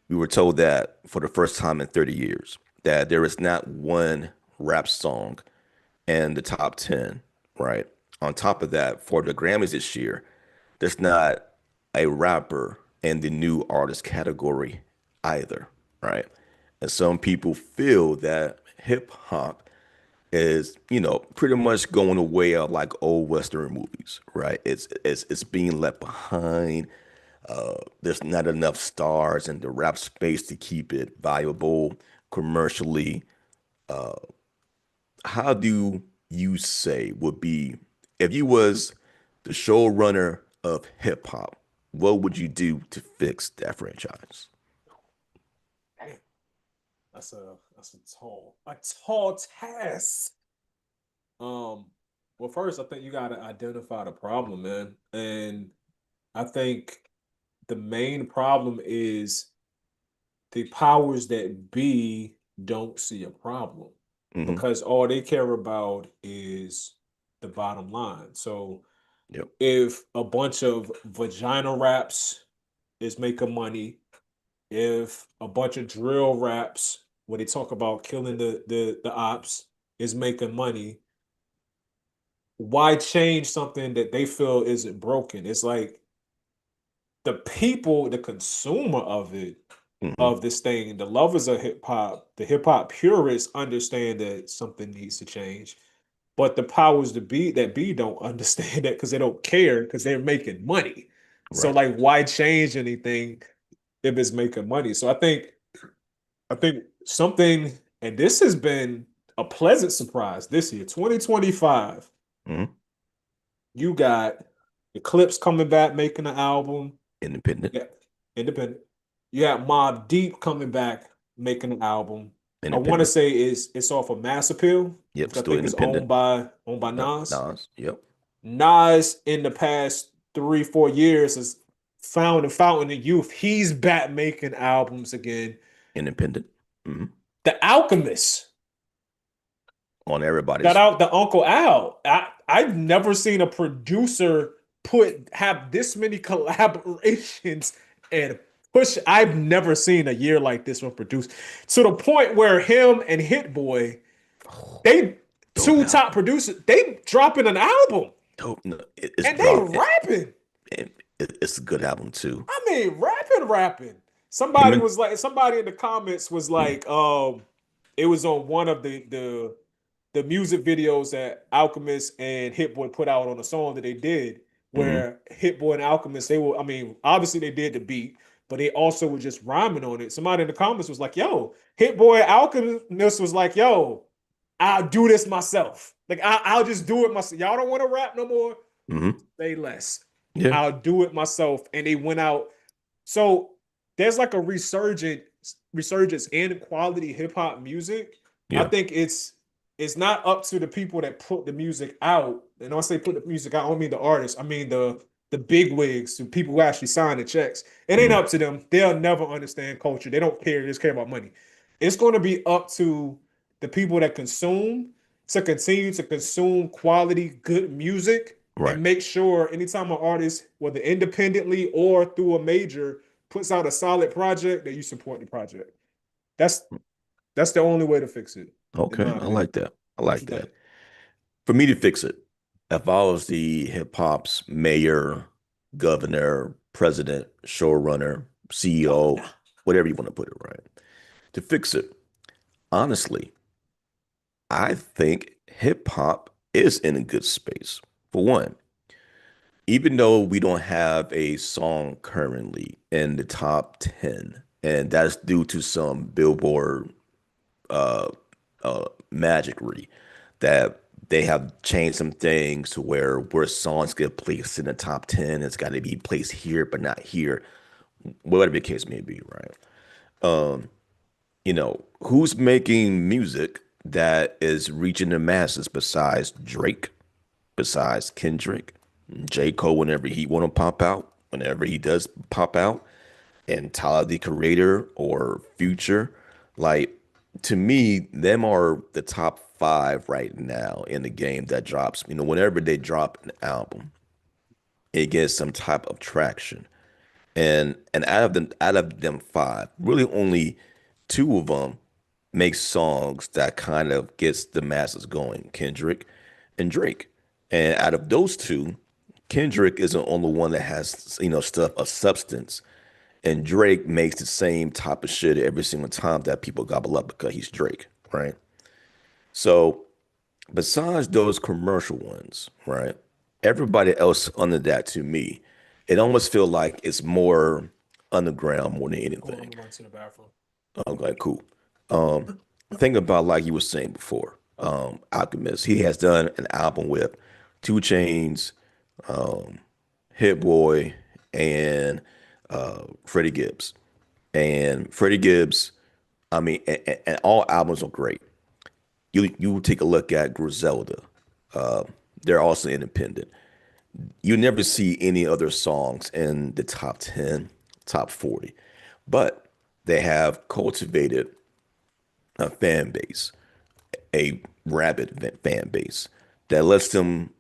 we were told that for the first time in 30 years, that there is not one rap song in the top 10, right? On top of that, for the Grammys this year, there's not a rapper in the new artist category either, right? And some people feel that hip hop is, pretty much going away of like old Western movies, right? It's being left behind. There's not enough stars in the rap space to keep it viable commercially. How do you say would be if you was the showrunner of hip hop, what would you do to fix that franchise? Damn, that's a tall task. Um, well, first, I think you got to identify the problem, man. And I think the main problem is the powers that be don't see a problem Hmm. because all they care about is the bottom line. So Yep. if a bunch of vagina raps is making money, if a bunch of drill raps where they talk about killing the ops is making money, why change something that they feel isn't broken? It's like the people, the consumer of it, Hmm. of this thing, the lovers of hip hop, the hip hop purists understand that something needs to change. But the powers that be don't understand that because they don't care because they're making money. So Right. like why change anything if it's making money? So I think something, and this has been a pleasant surprise this year, 2025. Hmm. You got Eclipse coming back making an album. Independent. Yeah, independent. You got Mobb Deep coming back making an album. I want to Independent. say it's off of Mass Appeal, Yep. which I Still think is independent. owned by Yep. Nas. Nas. Yep. Nas in the past 3 4 years has found a fountain of youth. He's back making albums again. Independent. Hmm. The Alchemist. On Shout everybody's. out to Uncle Al. I've never seen a producer have this many collaborations and push. I've never seen a year like this one produced to the point where him and Hit Boy, Oh, they dope two top album. producers, they dropping an album Dope. No, it's and they dropped. rapping. It's a good album too. I mean, rapping. Him and Somebody in the comments was mm, like, it was on one of the music videos that Alchemist and Hit Boy put out on a song that they did, mhm. where Hit Boy and Alchemist, they were, I mean, obviously they did the beat, but they also were just rhyming on it. Somebody in the comments was like, yo, Hit Boy Alchemist was like, yo, I'll do this myself. Like, I'll just do it myself. Y'all don't want to rap no more? Mhm. Say less. Yeah. I'll do it myself. And they went out. So there's like a resurgence in quality hip hop music. I Yeah. think it's not up to the people that put the music out. And when I say put the music out, I don't mean the artists. I mean the big wigs, the people who actually sign the checks. It ain't Mhm. up to them. They'll never understand culture. They don't care. They just care about money. It's going to be up to the people that consume to continue to consume quality, good music Right. and make sure anytime an artist, whether independently or through a major, puts out a solid project, that you support the project. That's that's the only way to fix it, in Okay. my I opinion. like that. I What like you think? that. For me to fix it, if I was the hip hop's mayor, governor, president, showrunner, CEO, Governor. whatever you want to put it, right? To fix it, honestly, I think hip hop is in a good space. For one, even though we don't have a song currently in the top 10, and that's due to some Billboard uh, magicry that they have changed some things to where songs get placed in the top 10, it's got to be placed here, but not here, whatever the case may be, right? Who's making music that is reaching the masses besides Drake, besides Kendrick, J. Cole, whenever he want to pop out, whenever he does pop out, and Tyler the Creator or Future, like to me, them are the top five right now in the game that drops. Whenever they drop an album, it gets some type of traction. And out of them five, really only two of them make songs that kind of gets the masses going, Kendrick and Drake. And out of those two, Kendrick is the only one that has, stuff of substance. And Drake makes the same type of shit every single time that people gobble up because he's Drake, right? So besides those commercial ones, right? Everybody else under that to me, it almost feel like it's more underground more than Hold on, anything. I'm going to the bathroom. I'm like, cool. Think about like you were saying before, Alchemist. He has done an album with Two Chains, Hit Boy, and Freddie Gibbs. And Freddie Gibbs, I mean, and all albums are great. You take a look at Griselda. Uh, they're also independent. You never see any other songs in the top 10, top 40, but they have cultivated a fan base, a rabid fan base that lets them,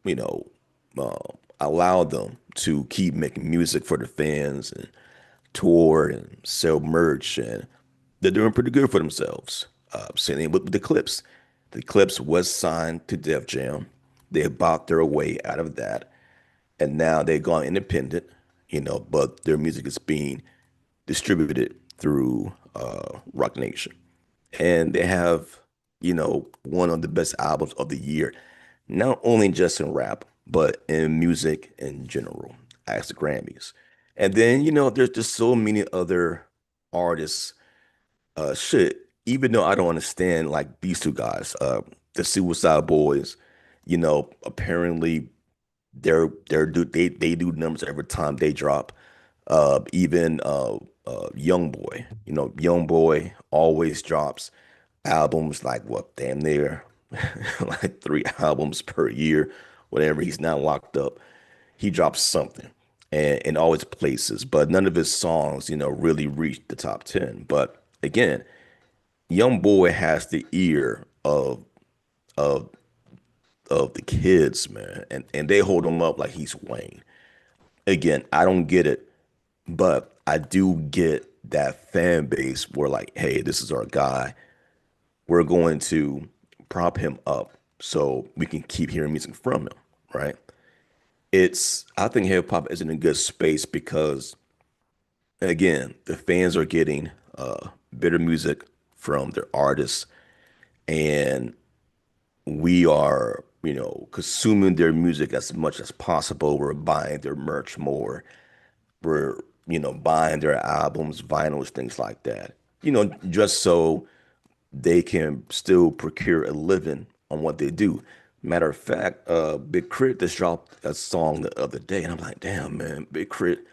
allow them to keep making music for the fans and tour and sell merch, and they're doing pretty good for themselves. Same with the Clips. The Clips was signed to Def Jam. They bought their way out of that, and now they've gone independent. But their music is being distributed through Rock Nation, and they have, one of the best albums of the year, not only just in rap, but in music in general, as the Grammys. And then, there's just so many other artists. Shit, even though I don't understand like these two guys, the Suicide Boys, apparently they do numbers every time they drop. Even Young Boy, Young Boy always drops albums like what, damn near like 3 albums per year, whenever he's not locked up. He drops something and in all his places, but none of his songs, really reach the top 10. But again, Young Boy has the ear of of the kids, man, and they hold him up like he's Wayne. Again, I don't get it, but I do get that fan base where like, hey, this is our guy. We're going to prop him up so we can keep hearing music from him, right? I think hip hop is in a good space because again, the fans are getting better music from their artists, and we are, consuming their music as much as possible. We're buying their merch more. We're, buying their albums, vinyls, things like that. Just so they can still procure a living on what they do. Matter of fact, Big Crit just dropped a song the other day, and I'm like, damn, man, Big Crit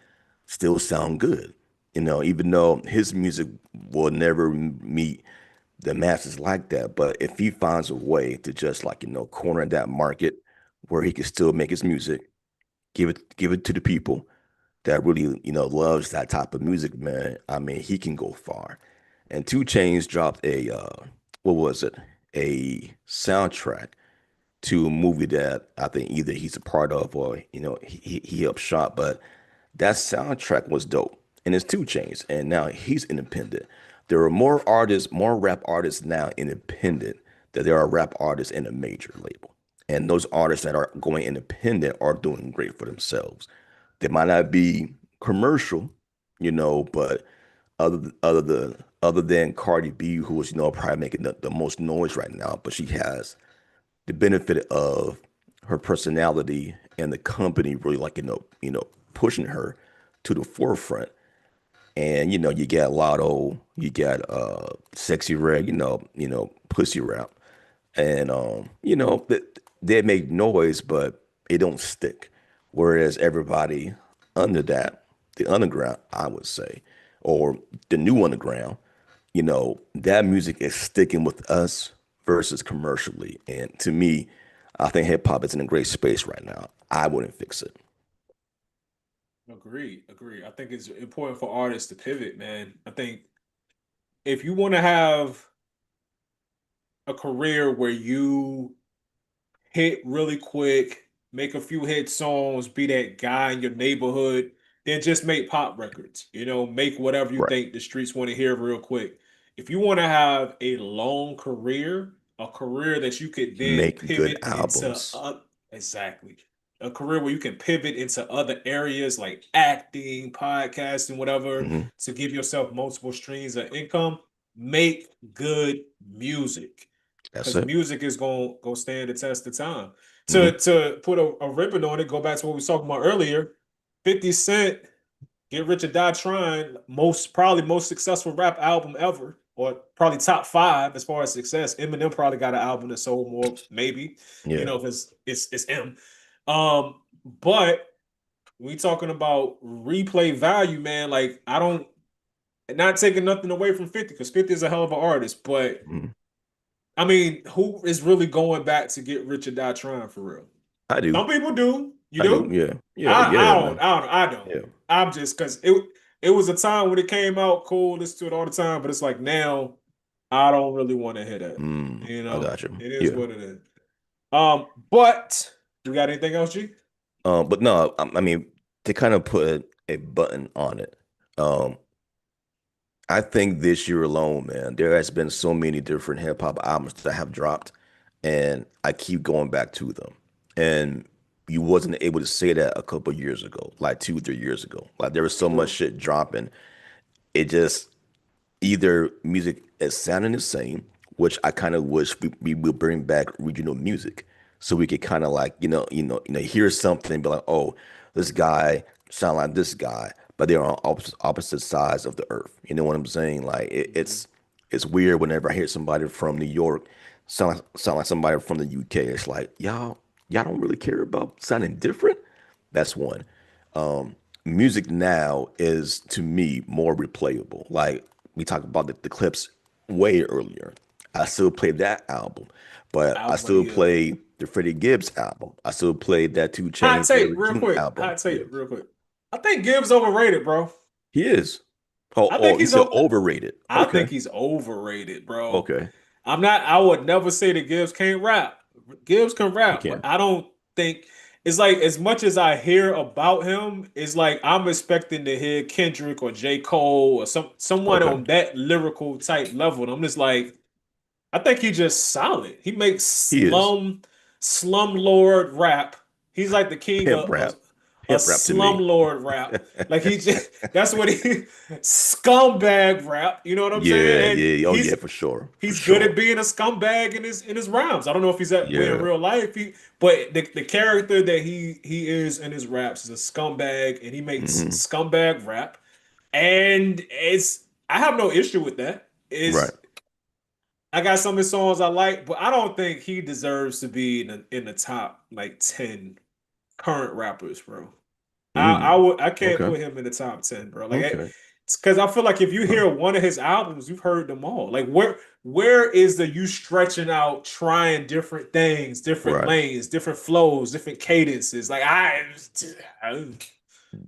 still sound good. Even though his music will never meet the masses like that, but if he finds a way to just like, corner that market where he can still make his music, give it to the people that really, loves that type of music, man. I mean, he can go far. And Two Chains dropped what was it? A soundtrack to a movie that I think either he's a part of or, he helped shot. But that soundtrack was dope. And it's Two Chains. And now he's independent. There are more artists, more rap artists now independent than there are rap artists in a major label. And those artists that are going independent are doing great for themselves. They might not be commercial, but other than Cardi B, who is, probably making the most noise right now, but she has the benefit of her personality and the company really like, pushing her to the forefront. And you get Lotto, you got Sexy Red, Pussy Rap. And they make noise, but it don't stick. Whereas everybody under that, the underground, I would say, or the new underground, that music is sticking with us versus commercially. And to me, I think hip hop is in a great space right now. I wouldn't fix it. Agreed, agreed. I think it's important for artists to pivot, man. I think if you want to have a career where you hit really quick, make a few hit songs, be that guy in your neighborhood, then just make pop records. Make whatever you Right. think the streets want to hear real quick. If you want to have a long career, a career that you could then Make good pivot into, albums. exactly, a career where you can pivot into other areas like acting, podcasting, whatever, Hmm. to give yourself multiple streams of income, make good music That's because it. music is gonna stand the test of time. To Hmm. to put a ribbon on it, go back to what we was talking about earlier. 50 Cent, Get Rich or Die Trying, probably most successful rap album ever, or probably top five as far as success. Eminem probably got an album that sold more, maybe, Yeah. if it's M. But we talking about replay value, man. Like I don't not taking nothing away from 50 because 50 is a hell of an artist, but Mhm. I mean, who is really going back to Get Rich or Die Trying for real? I do. Some people do. You I do. do? Yeah. Yeah. Oh, I yeah, don't. man. I don't. I don't. Yeah. I'm just because it was a time when it came out, cool, listen to it all the time, but it's like now I don't really want to hear that. I got you. It is Yeah. what it is. But you got anything else, G? But no, I mean, to kind of put a button on it, um, I think this year alone, man, there has been so many different hip hop albums that have dropped, and I keep going back to them. And you wasn't able to say that a couple years ago, like 2, 3 years ago. Like there was so much True. shit dropping. It just either music is sounding the same, which I kind of wish we would bring back regional music, so we could kind of like hear something and be like, oh, this guy sound like this guy, but they're on opposite sides of the earth. You know what I'm saying? Like Mhm. it's weird whenever I hear somebody from New York sound like somebody from the UK. It's like y'all don't really care about sounding different. That's one. Music now is to me more replayable. Like we talked about the clips way earlier. I still play that album, but I Album of the still year. play the Freddie Gibbs album. I still play that Two Hot Chainz take, Larry real June quick. album. Hot Yeah, take, real quick. I think Gibbs overrated, bro. he is. Oh, I think oh, you he's said over. overrated. I think Okay, he's overrated, bro. okay, I'm not. I would never say that Gibbs can't rap. Gibbs can he rap, but can. I don't think it's like as much as I hear about him, it's like I'm expecting to hear Kendrick or J. Cole or someone Okay, on that lyrical type level. And I'm just like, I think he's just solid. He makes he is slumlord rap. He's like the king pimp of rap. a Pimp rap to me. slumlord rap. Like he just that's what he scumbag rap. You know what I'm Yeah, saying? And yeah. Oh yeah, for sure, for he's good at sure. being a scumbag in his rhymes. I don't know if he's that way in Yeah. real life. But the character that he is in his raps is a scumbag, and he makes Hmm. scumbag rap. And I have no issue with that. Right. I got some of his songs I like, but I don't think he deserves to be in the top like 10 current rappers, bro. Mm. I can't Okay. put him in the top 10, bro. Like Okay. it's because I feel like if you Huh. hear one of his albums, you've heard them all. Like where is the you stretching out, trying different things, different Right. lanes, different flows, different cadences? Like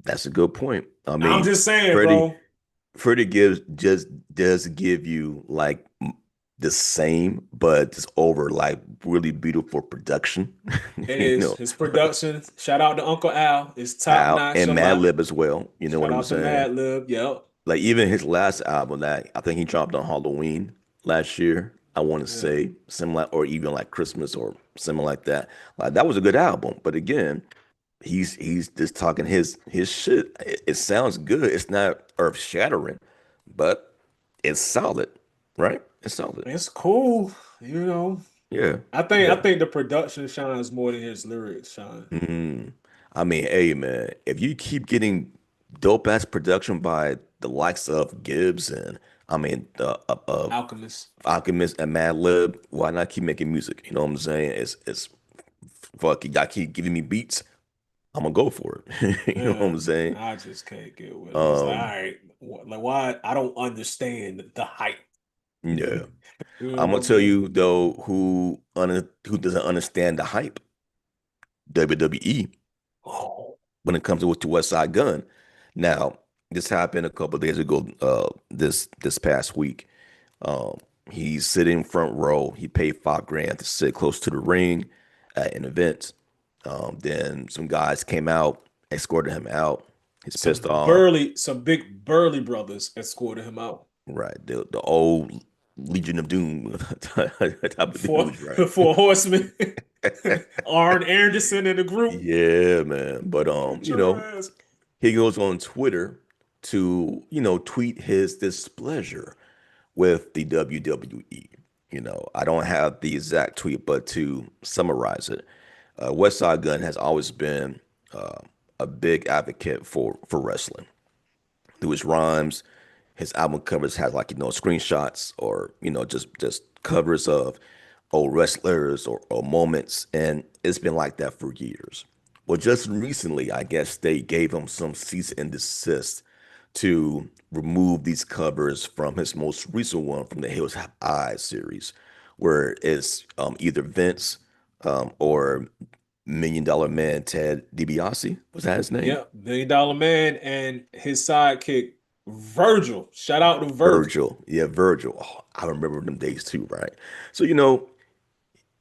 That's a good point. I I'm mean, just saying, Freddie bro. Freddie gives just does give you like the same, but it's over like really beautiful production. It You is know, his production. Shout out to Uncle Al. It's top Al notch and a lot. Madlib as well. You know what Shout I'm out to saying? Madlib. Yep. Like even his last album that I think he dropped on Halloween last year, I want to Yeah. say similar or even like Christmas or something like that. Like that was a good album, but again, he's just talking his shit. It sounds good. It's not earth shattering, but it's solid, right? It's solid. It's cool. You know. Yeah, I yeah. think the production shines more than his lyrics shine. Mhm. I mean, hey man, if you keep getting dope ass production by the likes of Gibbs and I mean Alchemist. Alchemist and Madlib, why not keep making music? You know what I'm saying? It's fuck. Y'all keep giving me beats, I'm gonna go for it. You know what Yeah. I'm saying? I just can't get with it. It's like, all Um, right, like why I don't understand the hype. yeah. You know I'm what gonna I tell mean? you though, who doesn't understand the hype? WWE Oh, when it comes to West Side Gun. Now, this happened a couple of days ago. This past week, um, He's sitting front row. He paid 5 grand to sit close to the ring at an event. Then some guys came out, escorted him out. He's pissed off. Some big burly brothers escorted him out Right. The old Legion of Doom type of for dudes, right? for Horseman. Arn Anderson in the group. Yeah, man. But Get your ass. he goes on Twitter to, tweet his displeasure with the WWE. I don't have the exact tweet, but to summarize it, West Side Gun has always been uh, a big advocate for wrestling. Through his rhymes, his album covers has like screenshots or just covers of old wrestlers or moments, and it's been like that for years. Well, just recently, I guess they gave him some cease and desist to remove these covers from his most recent one from the Hills Have Eyes series, where it's either Vince or Million Dollar Man Ted DiBiase. Was that his name? Yeah, $1 million Man and his sidekick Virgil. Shout out to Virgil. Virgil. Yeah, Virgil. Oh, I remember them days too, right? So,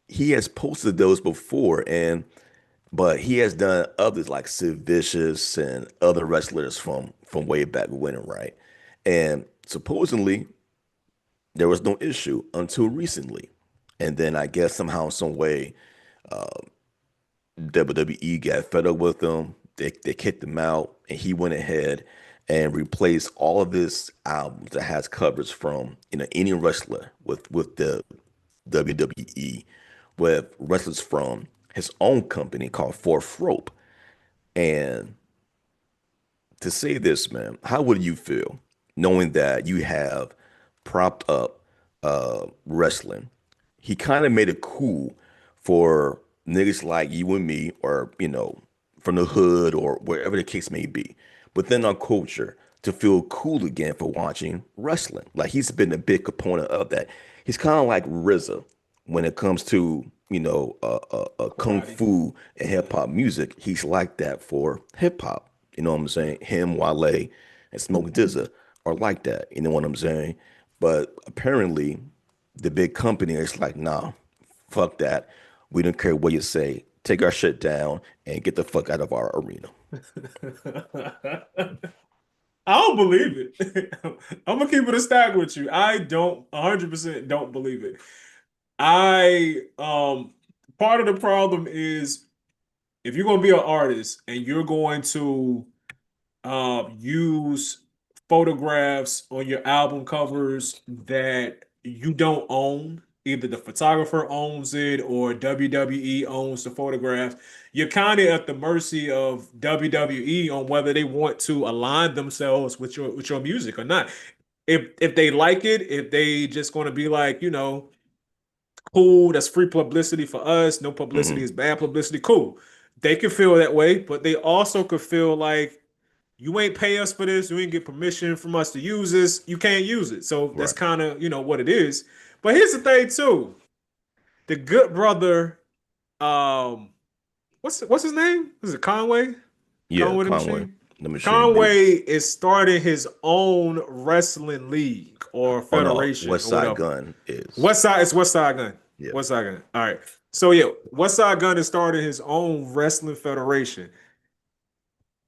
he has posted those before, but he has done others like Sid Vicious and other wrestlers from way back when, right? And supposedly there was no issue until recently. And then I guess somehow, some way, WWE got fed up with him. They kicked him out, and he went ahead and replaced all of his albums that has covers from any wrestler with the WWE with wrestlers from his own company called Fourth Rope. And to say this, man, how would you feel knowing that you have propped up wrestling? He kind of made it cool for niggas like you and me, or from the hood or wherever the case may be, within our culture to feel cool again for watching wrestling. Like he's been a big component of that. He's kind of like RZA when it comes to kung Karate. fu and hip hop music. He's like that for hip hop. You know what I'm saying? Him, Wale, and Smoke DZA are like that. You know what I'm saying? But apparently, the big company is like, nah, fuck that. We don't care what you say. Take our shit down and get the fuck out of our arena. I don't believe it. I'm gonna keep it a stack with you. I don't 100% don't believe it. I part of the problem is if you're gonna be an artist and you're going to use photographs on your album covers that you don't own, either the photographer owns it or WWE owns the photograph, you're kind of at the mercy of WWE on whether they want to align themselves with your music or not. If they like it, if they just going to be like, cool, that's free publicity for us. No publicity Hmm. is bad publicity. Cool. They could feel that way, but they also could feel like you ain't pay us for this. You ain't get permission from us to use this. You can't use it. So that's Right. kind of, what it is. But here's the thing too. The good brother, um, what's his name? Is it Conway? Yeah, Conway the Conway, Machine? the Machine B. Conway is starting his own wrestling league or Oh no, federation West or Side whatever. Gun is. West Side, it's West Side Gun. Yeah. West Side Gun. All right. So yeah, West Side Gun is starting his own wrestling federation.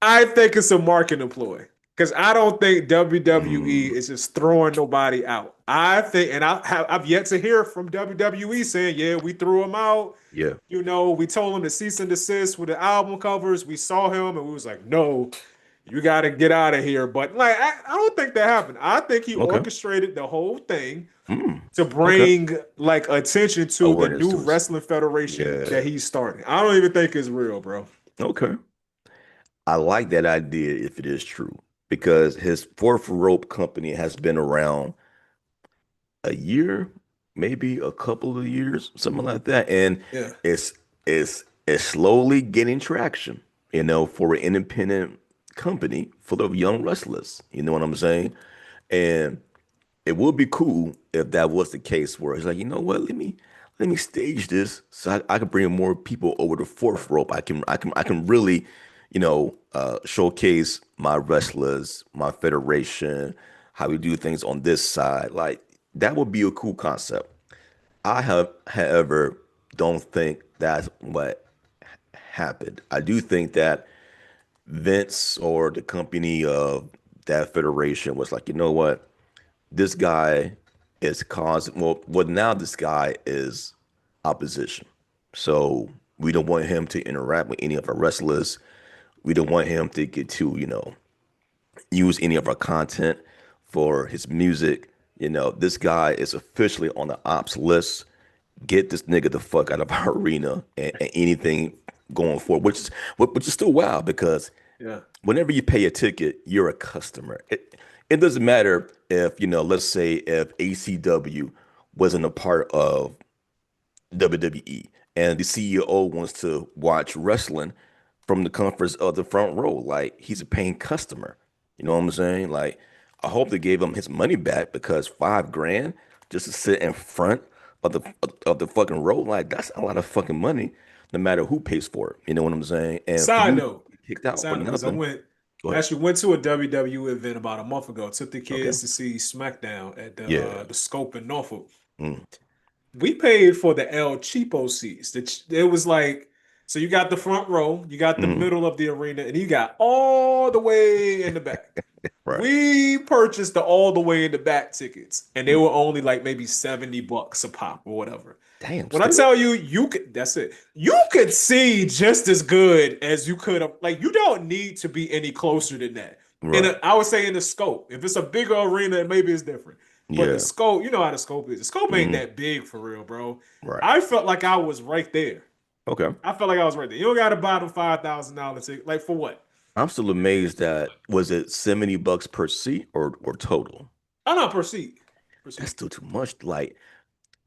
I think it's a marketing ploy because I don't think WWE Mm, is just throwing nobody out. I think, and I've yet to hear from WWE saying, "Yeah, we threw him out." yeah. We told him to cease and desist with the album covers. We saw him and we was like, "No, you got to get out of here." But like, I don't think that happened. I think he Okay. orchestrated the whole thing Mm, to okay. bring like attention to the Awareness new to us. wrestling federation Yeah. that he's starting. I don't even think it's real, bro. Okay. I like that idea if it is true because his Fourth Rope company has been around a year, maybe a couple of years, something like that, and Yeah. it's it's slowly getting traction, for an independent company full of young wrestlers. You know what I'm saying? And it would be cool if that was the case where it's like, you know what, let me stage this so I can bring more people over the Fourth Rope. I can really, showcase my wrestlers, my federation, how we do things on this side. Like that would be a cool concept. I have, however, don't think that's what happened. I do think that Vince or the company of that federation was like, you know what? This guy is causing, well, now this guy is opposition. So we don't want him to interact with any of our wrestlers. We don't want him to get to, use any of our content for his music. This guy is officially on the ops list. Get this nigga the fuck out of our arena and anything going forward, which is still wild because Yeah. whenever you pay a ticket, you're a customer. It doesn't matter if, let's say if ACW wasn't a part of WWE and the CEO wants to watch wrestling from the comforts of the front row. Like he's a paying customer. You know what I'm saying? Like I hope they gave him his money back because 5 grand just to sit in front of the fucking row, like that's a lot of fucking money, no matter who pays for it. You know what I'm saying? And for Side you to note, get kicked out for because I nothing, went go ahead. actually went to a WWE event about a month ago. Took the Okay. kids to see SmackDown at Yeah. the Scope in Norfolk. Mm. We paid for the El Cheapo seats. It was like, so you got the front row, you got the Mm. middle of the arena, and you got all the way in the back. Right. We purchased the all the way in the back tickets, and they Mm. were only like maybe $70 a pop or whatever. Damn, When I still? tell you, you could, that's it. You could see just as good as you could have. Like, you don't need to be any closer than that. Right. I would say in the scope. If it's a bigger arena, maybe it's different. But the Yeah. scope, you know how the scope is. The scope ain't Mm. that big for real, bro. Right. I felt like I was right there. Okay. I felt like I was right there. You don't got to buy the $5,000 ticket. Like, for what? I'm still amazed that was it $70 per seat or total? I'm not proceed. That's Proceed. still too much. Like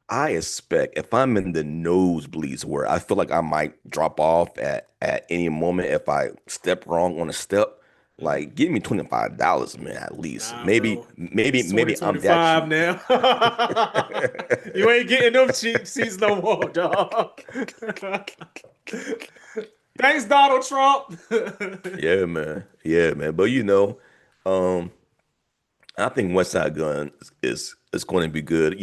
I expect if I'm in the nosebleeds where I feel like I might drop off at any moment if I step wrong on a step, Mhm. like give me $25, man, at least. Nah, Maybe, bro. maybe, It's maybe I'm that 2025 cheap. now. You ain't getting them cheap seats no more, dog. Thanks, Donald Trump. Yeah, man. Yeah, man. But um, I think West Side Gun is going to be good.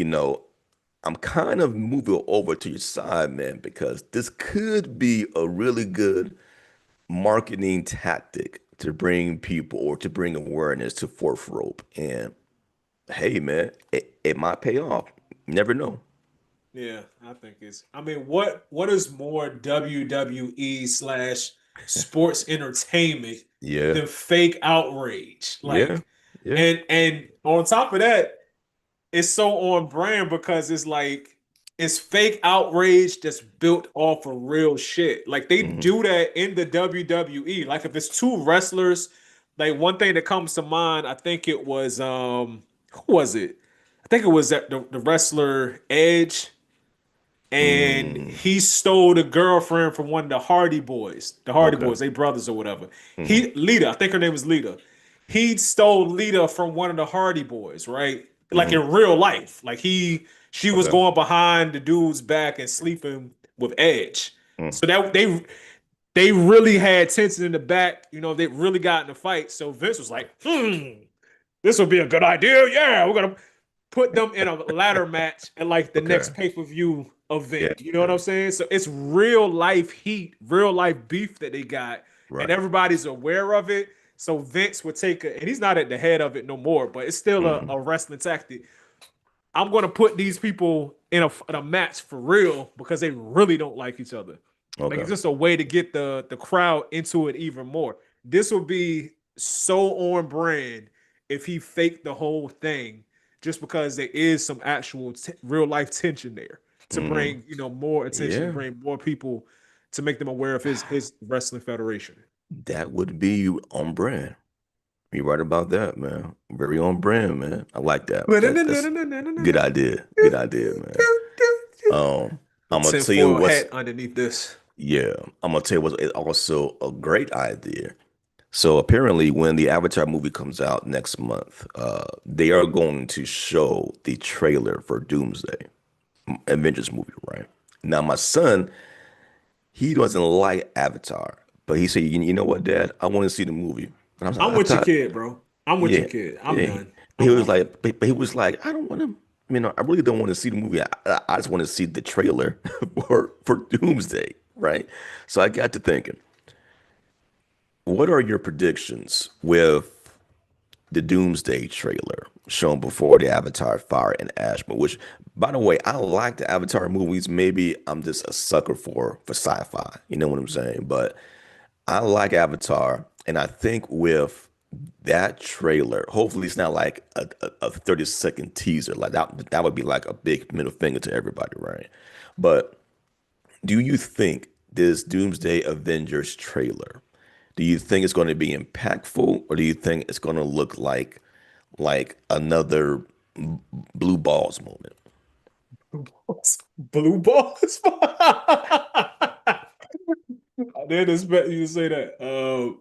I'm kind of moving over to your side, man, because this could be a really good marketing tactic to bring people or to bring awareness to Fourth Rope. And hey, man, it might pay off. You never know. Yeah, I think it's. I mean, what is more WWE slash sports entertainment Yeah, than fake outrage? yeah, Like, yeah. and on top of that, it's so on brand because it's like it's fake outrage that's built off of real shit. Like they Hmm. do that in the WWE. Like if it's two wrestlers, like one thing that comes to mind, I think it was who was it? I think it was the wrestler Edge, and Mm, he stole the girlfriend from one of the Hardy Boys. The Hardy okay. Boys, they brothers or whatever. Hmm. He Lita, I think her name was Lita. He stole Lita from one of the Hardy Boys, right? Like Hmm. in real life. She was Okay. going behind the dude's back and sleeping with Edge. Mm, So that they really had tension in the back. They really got in a fight. So Vince was like, this would be a good idea. Yeah, we're gonna put them in a ladder match at like the okay. next pay-per-view Yeah. event. You know what I'm saying? So it's real life heat, real life beef that they got, and Right. everybody's aware of it. So Vince would and he's not at the head of it no more, but it's still Hmm. a wrestling tactic. I'm gonna put these people in a match for real because they really don't like each other. Like Okay. it's just a way to get the crowd into it even more. This would be so on brand if he faked the whole thing, just because there is some actual real life tension there to Hmm. bring more attention, to Yeah. bring more people, to make them aware of his wrestling federation. That would be on brand. You're right about that, man. Very on brand, man. I like that. That's good idea. Good idea, man. Um, The I'm gonna tell you tinfoil what's hat underneath this. yeah, I'm gonna tell you what's also a great idea. So apparently when the Avatar movie comes out next month, they are going to show the trailer for Doomsday Avengers movie, right? Now my son, he doesn't like Avatar, but he said, you know what, Dad? I want to see the movie. And I was like, I'm I with your thought, kid, bro. I'm with your yeah, kid. I'm yeah. done. He I'm was off. like, but he was like, I don't want to I really don't want to see the movie. I just want to see the trailer for Doomsday, right? So I got to thinking, what are your predictions with the Doomsday trailer shown before the Avatar Fire and Ash? But which, by the way, I like the Avatar movies. Maybe I'm just a sucker for sci-fi. You know what I'm saying? But I like Avatar, and I think with that trailer, hopefully it's not like a 30-second teaser. Like that would be like a big middle finger to everybody, right? But do you think this Doomsday Avengers trailer, do you think it's going to be impactful, or do you think it's going to look like another blue balls moment? Blue balls. Blue balls. I didn't expect you to say that.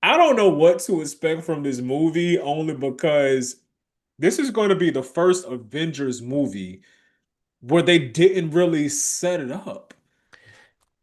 I don't know what to expect from this movie only because this is going to be the first Avengers movie where they didn't really set it up.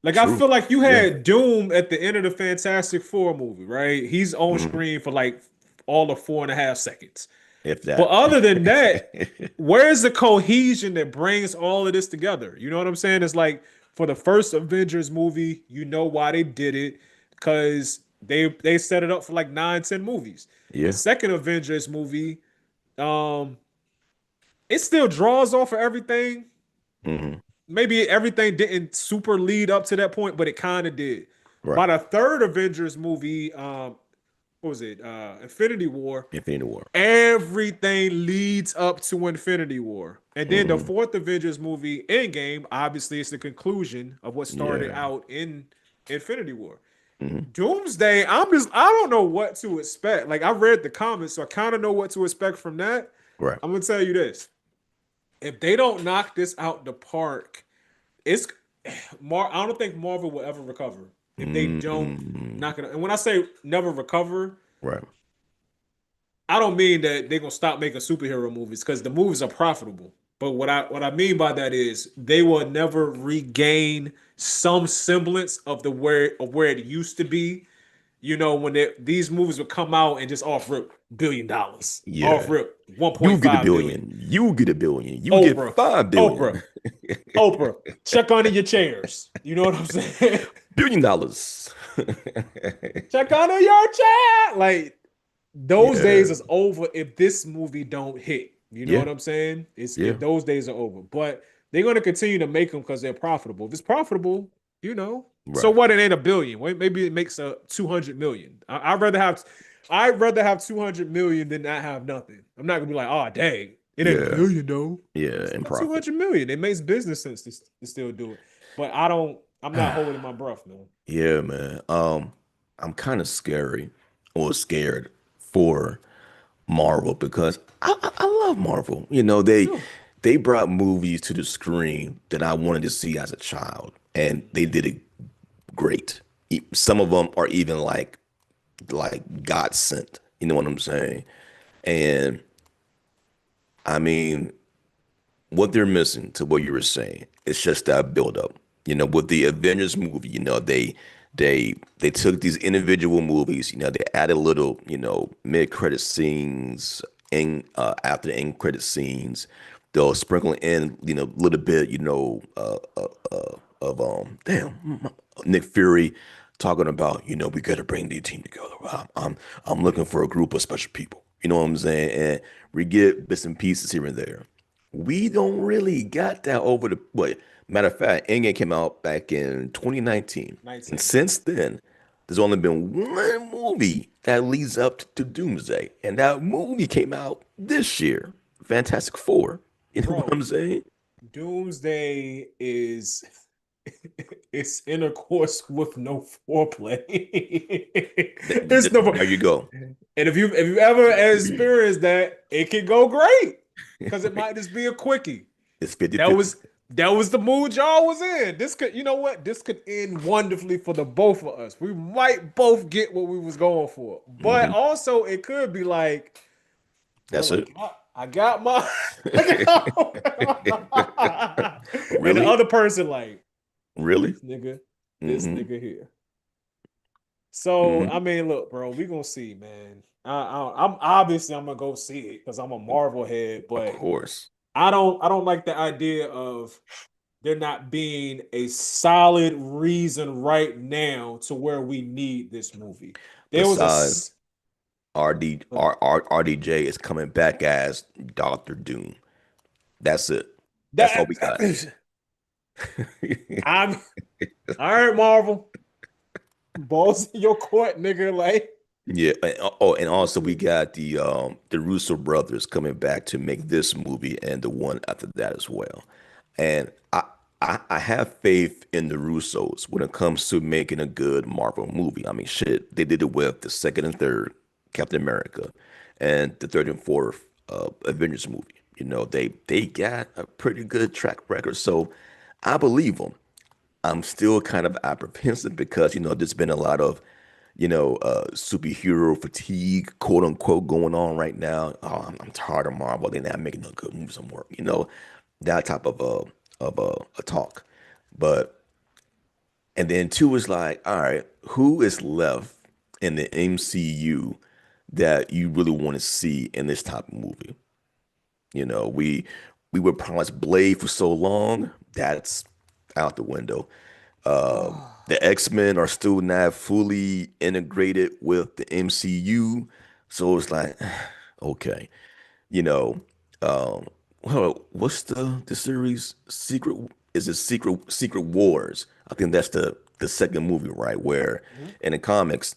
Like I True. feel like you Yeah. had Doom at the end of the Fantastic Four movie, right? He's on Mhm. screen for like all of 4.5 seconds. If But that. other than that, where's the cohesion that brings all of this together? You know what I'm saying? It's like for the first Avengers movie, you know why they did it because they set it up for like 9, 10 movies. The Yeah. second Avengers movie, um, it still draws off of everything. Hmm. Maybe everything didn't super lead up to that point, but it kind of did. Right. By the third Avengers movie, what was it? Infinity War. Infinity War. Everything leads up to Infinity War. And then the Hmm. fourth Avengers movie, Endgame, obviously it's the conclusion of what started Yeah. out in Infinity War. Hmm. Doomsday, I don't know what to expect. Like I read the comments, so I kind of know what to expect from that. Right. I'm gonna tell you this. If they don't knock this out the park, it's I don't think Marvel will ever recover if they don't Hmm. knock it out. And when I say never recover, Right. I don't mean that they're gonna stop making superhero movies because the movies are profitable. But what I mean by that is they will never regain some semblance of where it used to be. You know, when these movies would come out and just off rip $1 billion, off Yeah. rip You get a 1.5 billion. billion. You get a billion. You get Oprah, 5 billion. Oprah, Oprah, check under your chairs. You know what I'm saying? $1 billion. Check under your chair. Like those Yeah. days is over if this movie don't hit. You know Yeah. what I'm saying? It's Yeah. if those days are over. But they're gonna continue to make them because they're profitable. If it's profitable, you know. So Right. what? It ain't a billion. Well, maybe it makes a 200 million. I'd rather have 200 million than not have nothing. I'm not gonna be like, oh dang, it ain't a Yeah. billion though. Yeah. It's In not profit. 200 million. It makes business sense to still do it. But I'm not holding my breath, man. Yeah, man. I'm kind of scary or scared for Marvel because I love Marvel. Sure. They brought movies to the screen that I wanted to see as a child, and they did it great. Some of them are even like God sent. You know what I'm saying? And I mean, what they're missing to what you were saying, it's just that build up. With the Avengers movie, they took these individual movies, they added little, mid-credit scenes in after the end credit scenes. They'll sprinkle in, a little bit, of Nick Fury talking about, we got to bring the team together. I'm looking for a group of special people. You know what I'm saying? And we get bits and pieces here and there. We don't really got that over the what. Matter of fact, Endgame came out back in 2019, and 19. since then, there's only been one movie that leads up to Doomsday, and that movie came out this year, Fantastic Four. You know what Bro, I'm saying? Doomsday is it's intercourse with no foreplay. It's no, There you go. and if you ever experienced that, it can go great because it might just be a quickie. It's That 50-50. was that was the mood y'all was in. This could, you know what? This could end wonderfully for the both of us. We might both get what we was going for, but Hmm. also it could be like, That's bro, it. I got my, and the Really? other person like Really? this nigga, this Hmm. nigga here. So Hmm. I mean, look, bro, we gonna see, man. I'm obviously I'm gonna go see it because I'm a Marvel head, Of but course. I don't like the idea of there not being a solid reason right now to where we need this movie. There was a Besides, RDJ is coming back as Doctor Doom. That's it. That's all that we got. I'm all right, Marvel. Balls in your court, nigga. Like, Yeah. Oh, and also we got the Russo brothers coming back to make this movie and the one after that as well. And I have faith in the Russos when it comes to making a good Marvel movie. I mean, shit, they did it with the second and third Captain America and the third and fourth Avengers movie. You know, they got a pretty good track record. So I believe them. I'm still kind of apprehensive because, there's been a lot of, superhero fatigue, quote unquote, going on right now. Oh, I'm tired of Marvel. They're not making no good movies anymore. That type of a talk. But and then two is like, all right, who is left in the MCU that you really want to see in this type of movie? We were promised Blade for so long. That's out the window. The X-Men are still not fully integrated with the MCU, so it's like, okay, you know, um, well, what's the series? Secret Wars? I think that's the second movie, right? Where Mhm. in the comics,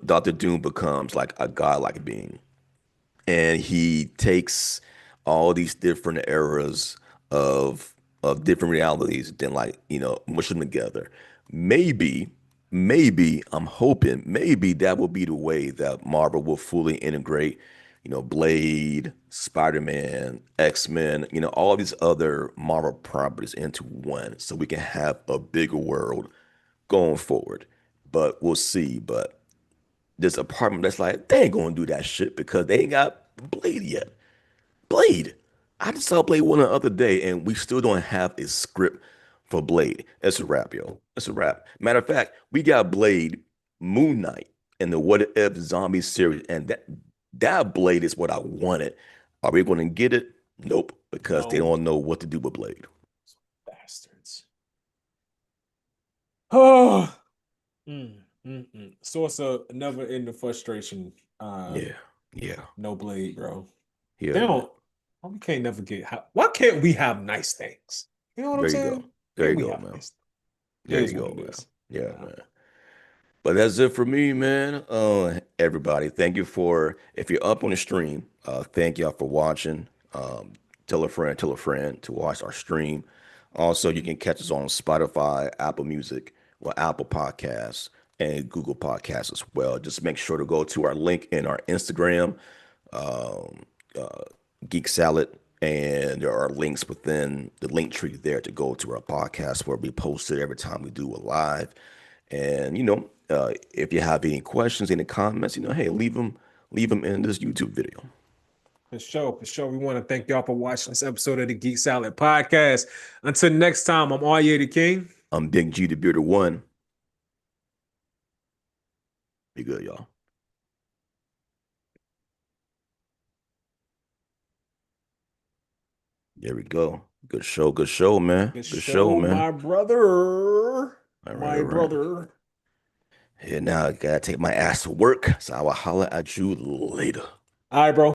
Doctor Doom becomes like a godlike being, and he takes all these different eras of different realities, then like mush them together. Maybe, maybe I'm hoping maybe that will be the way that Marvel will fully integrate, Blade, Spider-Man, X-Men, all these other Marvel properties into one, so we can have a bigger world going forward. But we'll see. But this apartment that's like, they ain't gonna do that shit because they ain't got Blade yet. Blade. I just saw Blade one the other day, and we still don't have a script for Blade. It's a wrap, yo. It's a wrap. Matter of fact, we got Blade, Moon Knight, and the What If Zombie series, and that Blade is what I wanted. Are we going to get it? Nope, because they No, don't know what to do with Blade. bastards. Oh, source of never ending frustration. Yeah, yeah, No Blade, bro. They yeah, man. don't. Why we can't never get? Why can't we have nice things? You know what I'm There you go. saying? There Can't you we go, have man. nice? It There is you what go, it man. is. Yeah, Uh, man. But that's it for me, man. Everybody, thank you for if you're up on the stream. Thank y'all for watching. Tell a friend to watch our stream. Also, you can catch us on Spotify, Apple Music, or Apple Podcasts, and Google Podcasts as well. Just make sure to go to our link in our Instagram, um, uh, Geek Salad, and there are links within the link tree there to go to our podcast where we post it every time we do a live. And if you have any questions, any comments, hey, leave them in this YouTube video. for sure, for sure. We want to thank y'all for watching this episode of the Geek Salad Podcast. Until next time, I'm Arya the King. I'm Big G, the Bearded One. Be good, y'all. There we go. Good show, man. Good Good show, show, man. my brother. All right, My all right. brother. Yeah, now I gotta take my ass to work, so I will holler at you later. All right, bro.